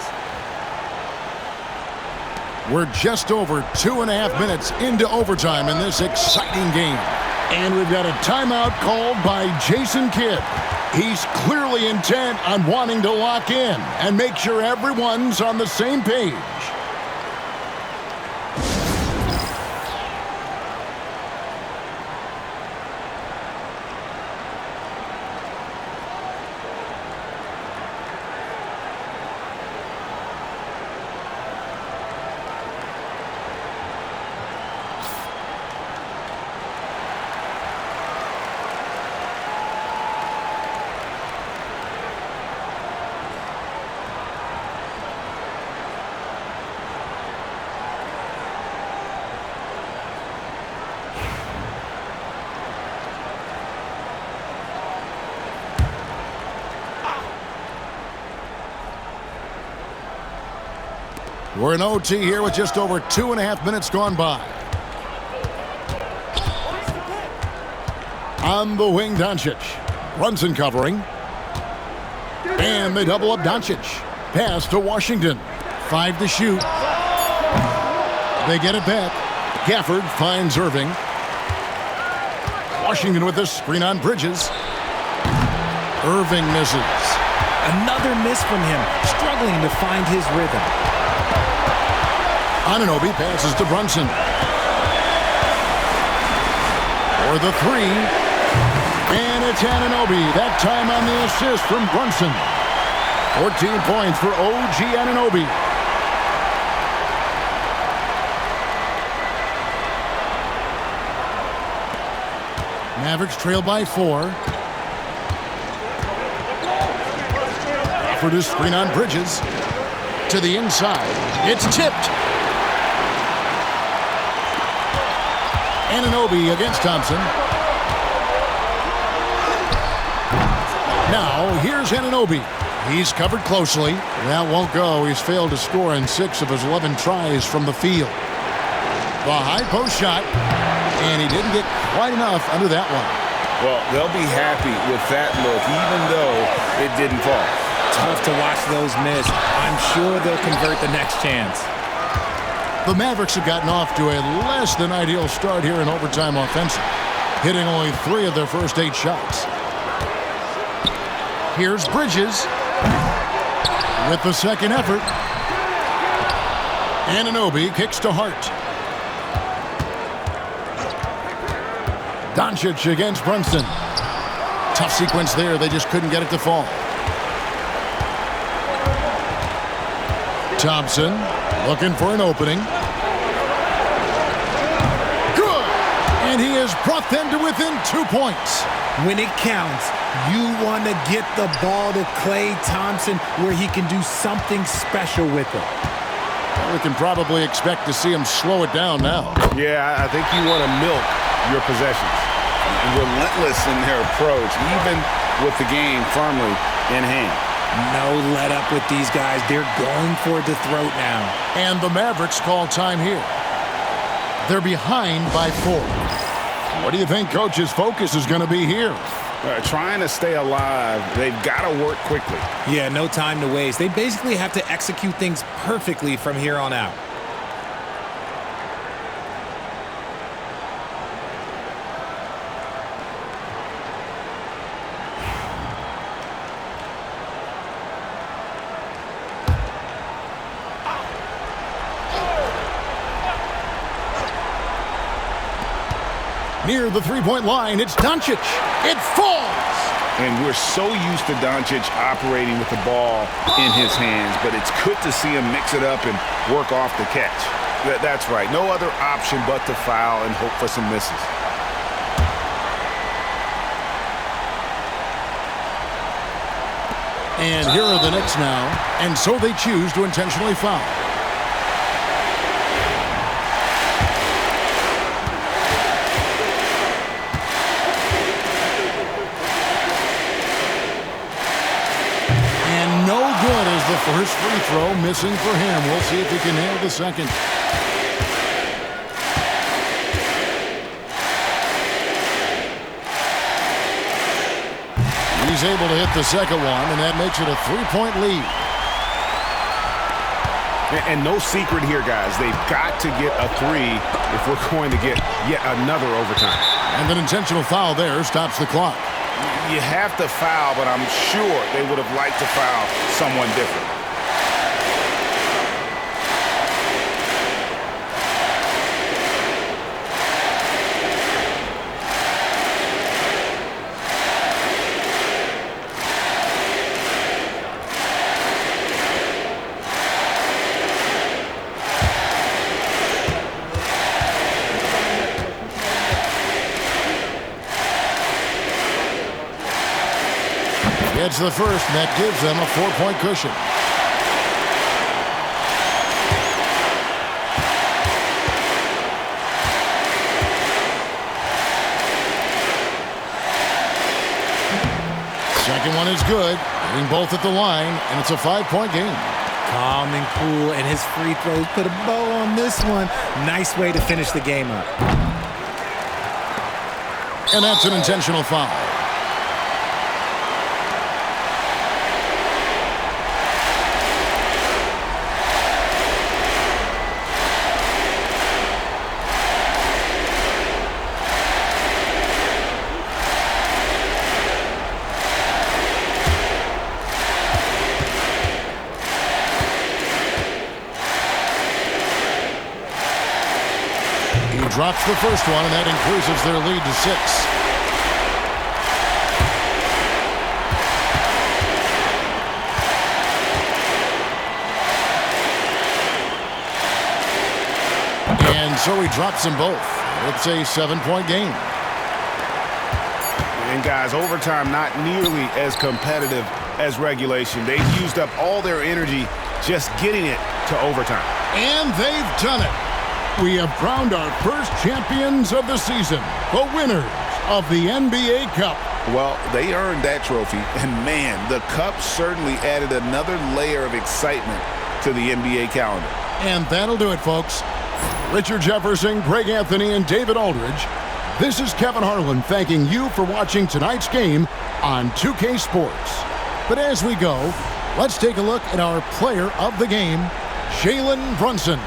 We're just over 2.5 minutes into overtime in this exciting game. And we've got a timeout called by Jason Kidd. He's clearly intent on wanting to lock in and make sure everyone's on the same page. We're in OT here with just over 2.5 minutes gone by. On the wing, Doncic. Brunson covering. And they double up Doncic. Pass to Washington. 5 to shoot. They get it back. Gafford finds Irving. Washington with the screen on Bridges. Irving misses. Another miss from him, struggling to find his rhythm. Anunoby passes to Brunson. For the 3. And it's Anunoby. That time on the assist from Brunson. 14 points for OG Anunoby. Mavericks trail by 4. For the screen on Bridges. To the inside. It's tipped. Anunoby against Thompson. Now, here's Anunoby. He's covered closely. That won't go. He's failed to score in 6 of his 11 tries from the field. The high post shot, and he didn't get quite enough under that one. Well, they'll be happy with that look, even though it didn't fall. Tough to watch those miss. I'm sure they'll convert the next chance. The Mavericks have gotten off to a less than ideal start here in overtime offensive, hitting only 3 of their first 8 shots. Here's Bridges with the second effort. Anunoby kicks to Hart. Doncic against Brunson. Tough sequence there. They just couldn't get it to fall. Thompson looking for an opening. Good! And he has brought them to within 2 points. When it counts, you want to get the ball to Klay Thompson where he can do something special with it. Well, we can probably expect to see him slow it down now. Yeah, I think you want to milk your possessions. Relentless in their approach, even with the game firmly in hand. No let up with these guys. They're going for the throat now. And the Mavericks call time here. They're behind by 4. What do you think Coach's focus is going to be here? Trying to stay alive. They've got to work quickly. Yeah, no time to waste. They basically have to execute things perfectly from here on out. Near the three-point line, it's Doncic. It falls! And we're so used to Doncic operating with the ball in his hands, but it's good to see him mix it up and work off the catch. That's right. No other option but to foul and hope for some misses. And here are the Knicks now, and so they choose to intentionally foul. The first free throw missing for him. We'll see if he can nail the second. He's able to hit the second one, and that makes it a 3-point lead. And no secret here, guys. They've got to get a 3 if we're going to get yet another overtime. And an intentional foul there stops the clock. You have to foul, but I'm sure they would have liked to foul someone different. Gets the first, and that gives them a 4-point cushion. Second one is good, hitting both at the line, and it's a 5-point game. Calm and cool, and his free throws put a bow on this one. Nice way to finish the game up. And that's an intentional foul. Drops the first one, and that increases their lead to 6. And so he drops them both. It's a 7-point game. And guys, overtime not nearly as competitive as regulation. They've used up all their energy just getting it to overtime. And they've done it. We have crowned our first champions of the season, the winners of the NBA Cup. Well, they earned that trophy, and man, the Cup certainly added another layer of excitement to the NBA calendar. And that'll do it, folks. Richard Jefferson, Greg Anthony, and David Aldridge, this is Kevin Harlan thanking you for watching tonight's game on 2K Sports. But as we go, let's take a look at our player of the game, Jalen Brunson.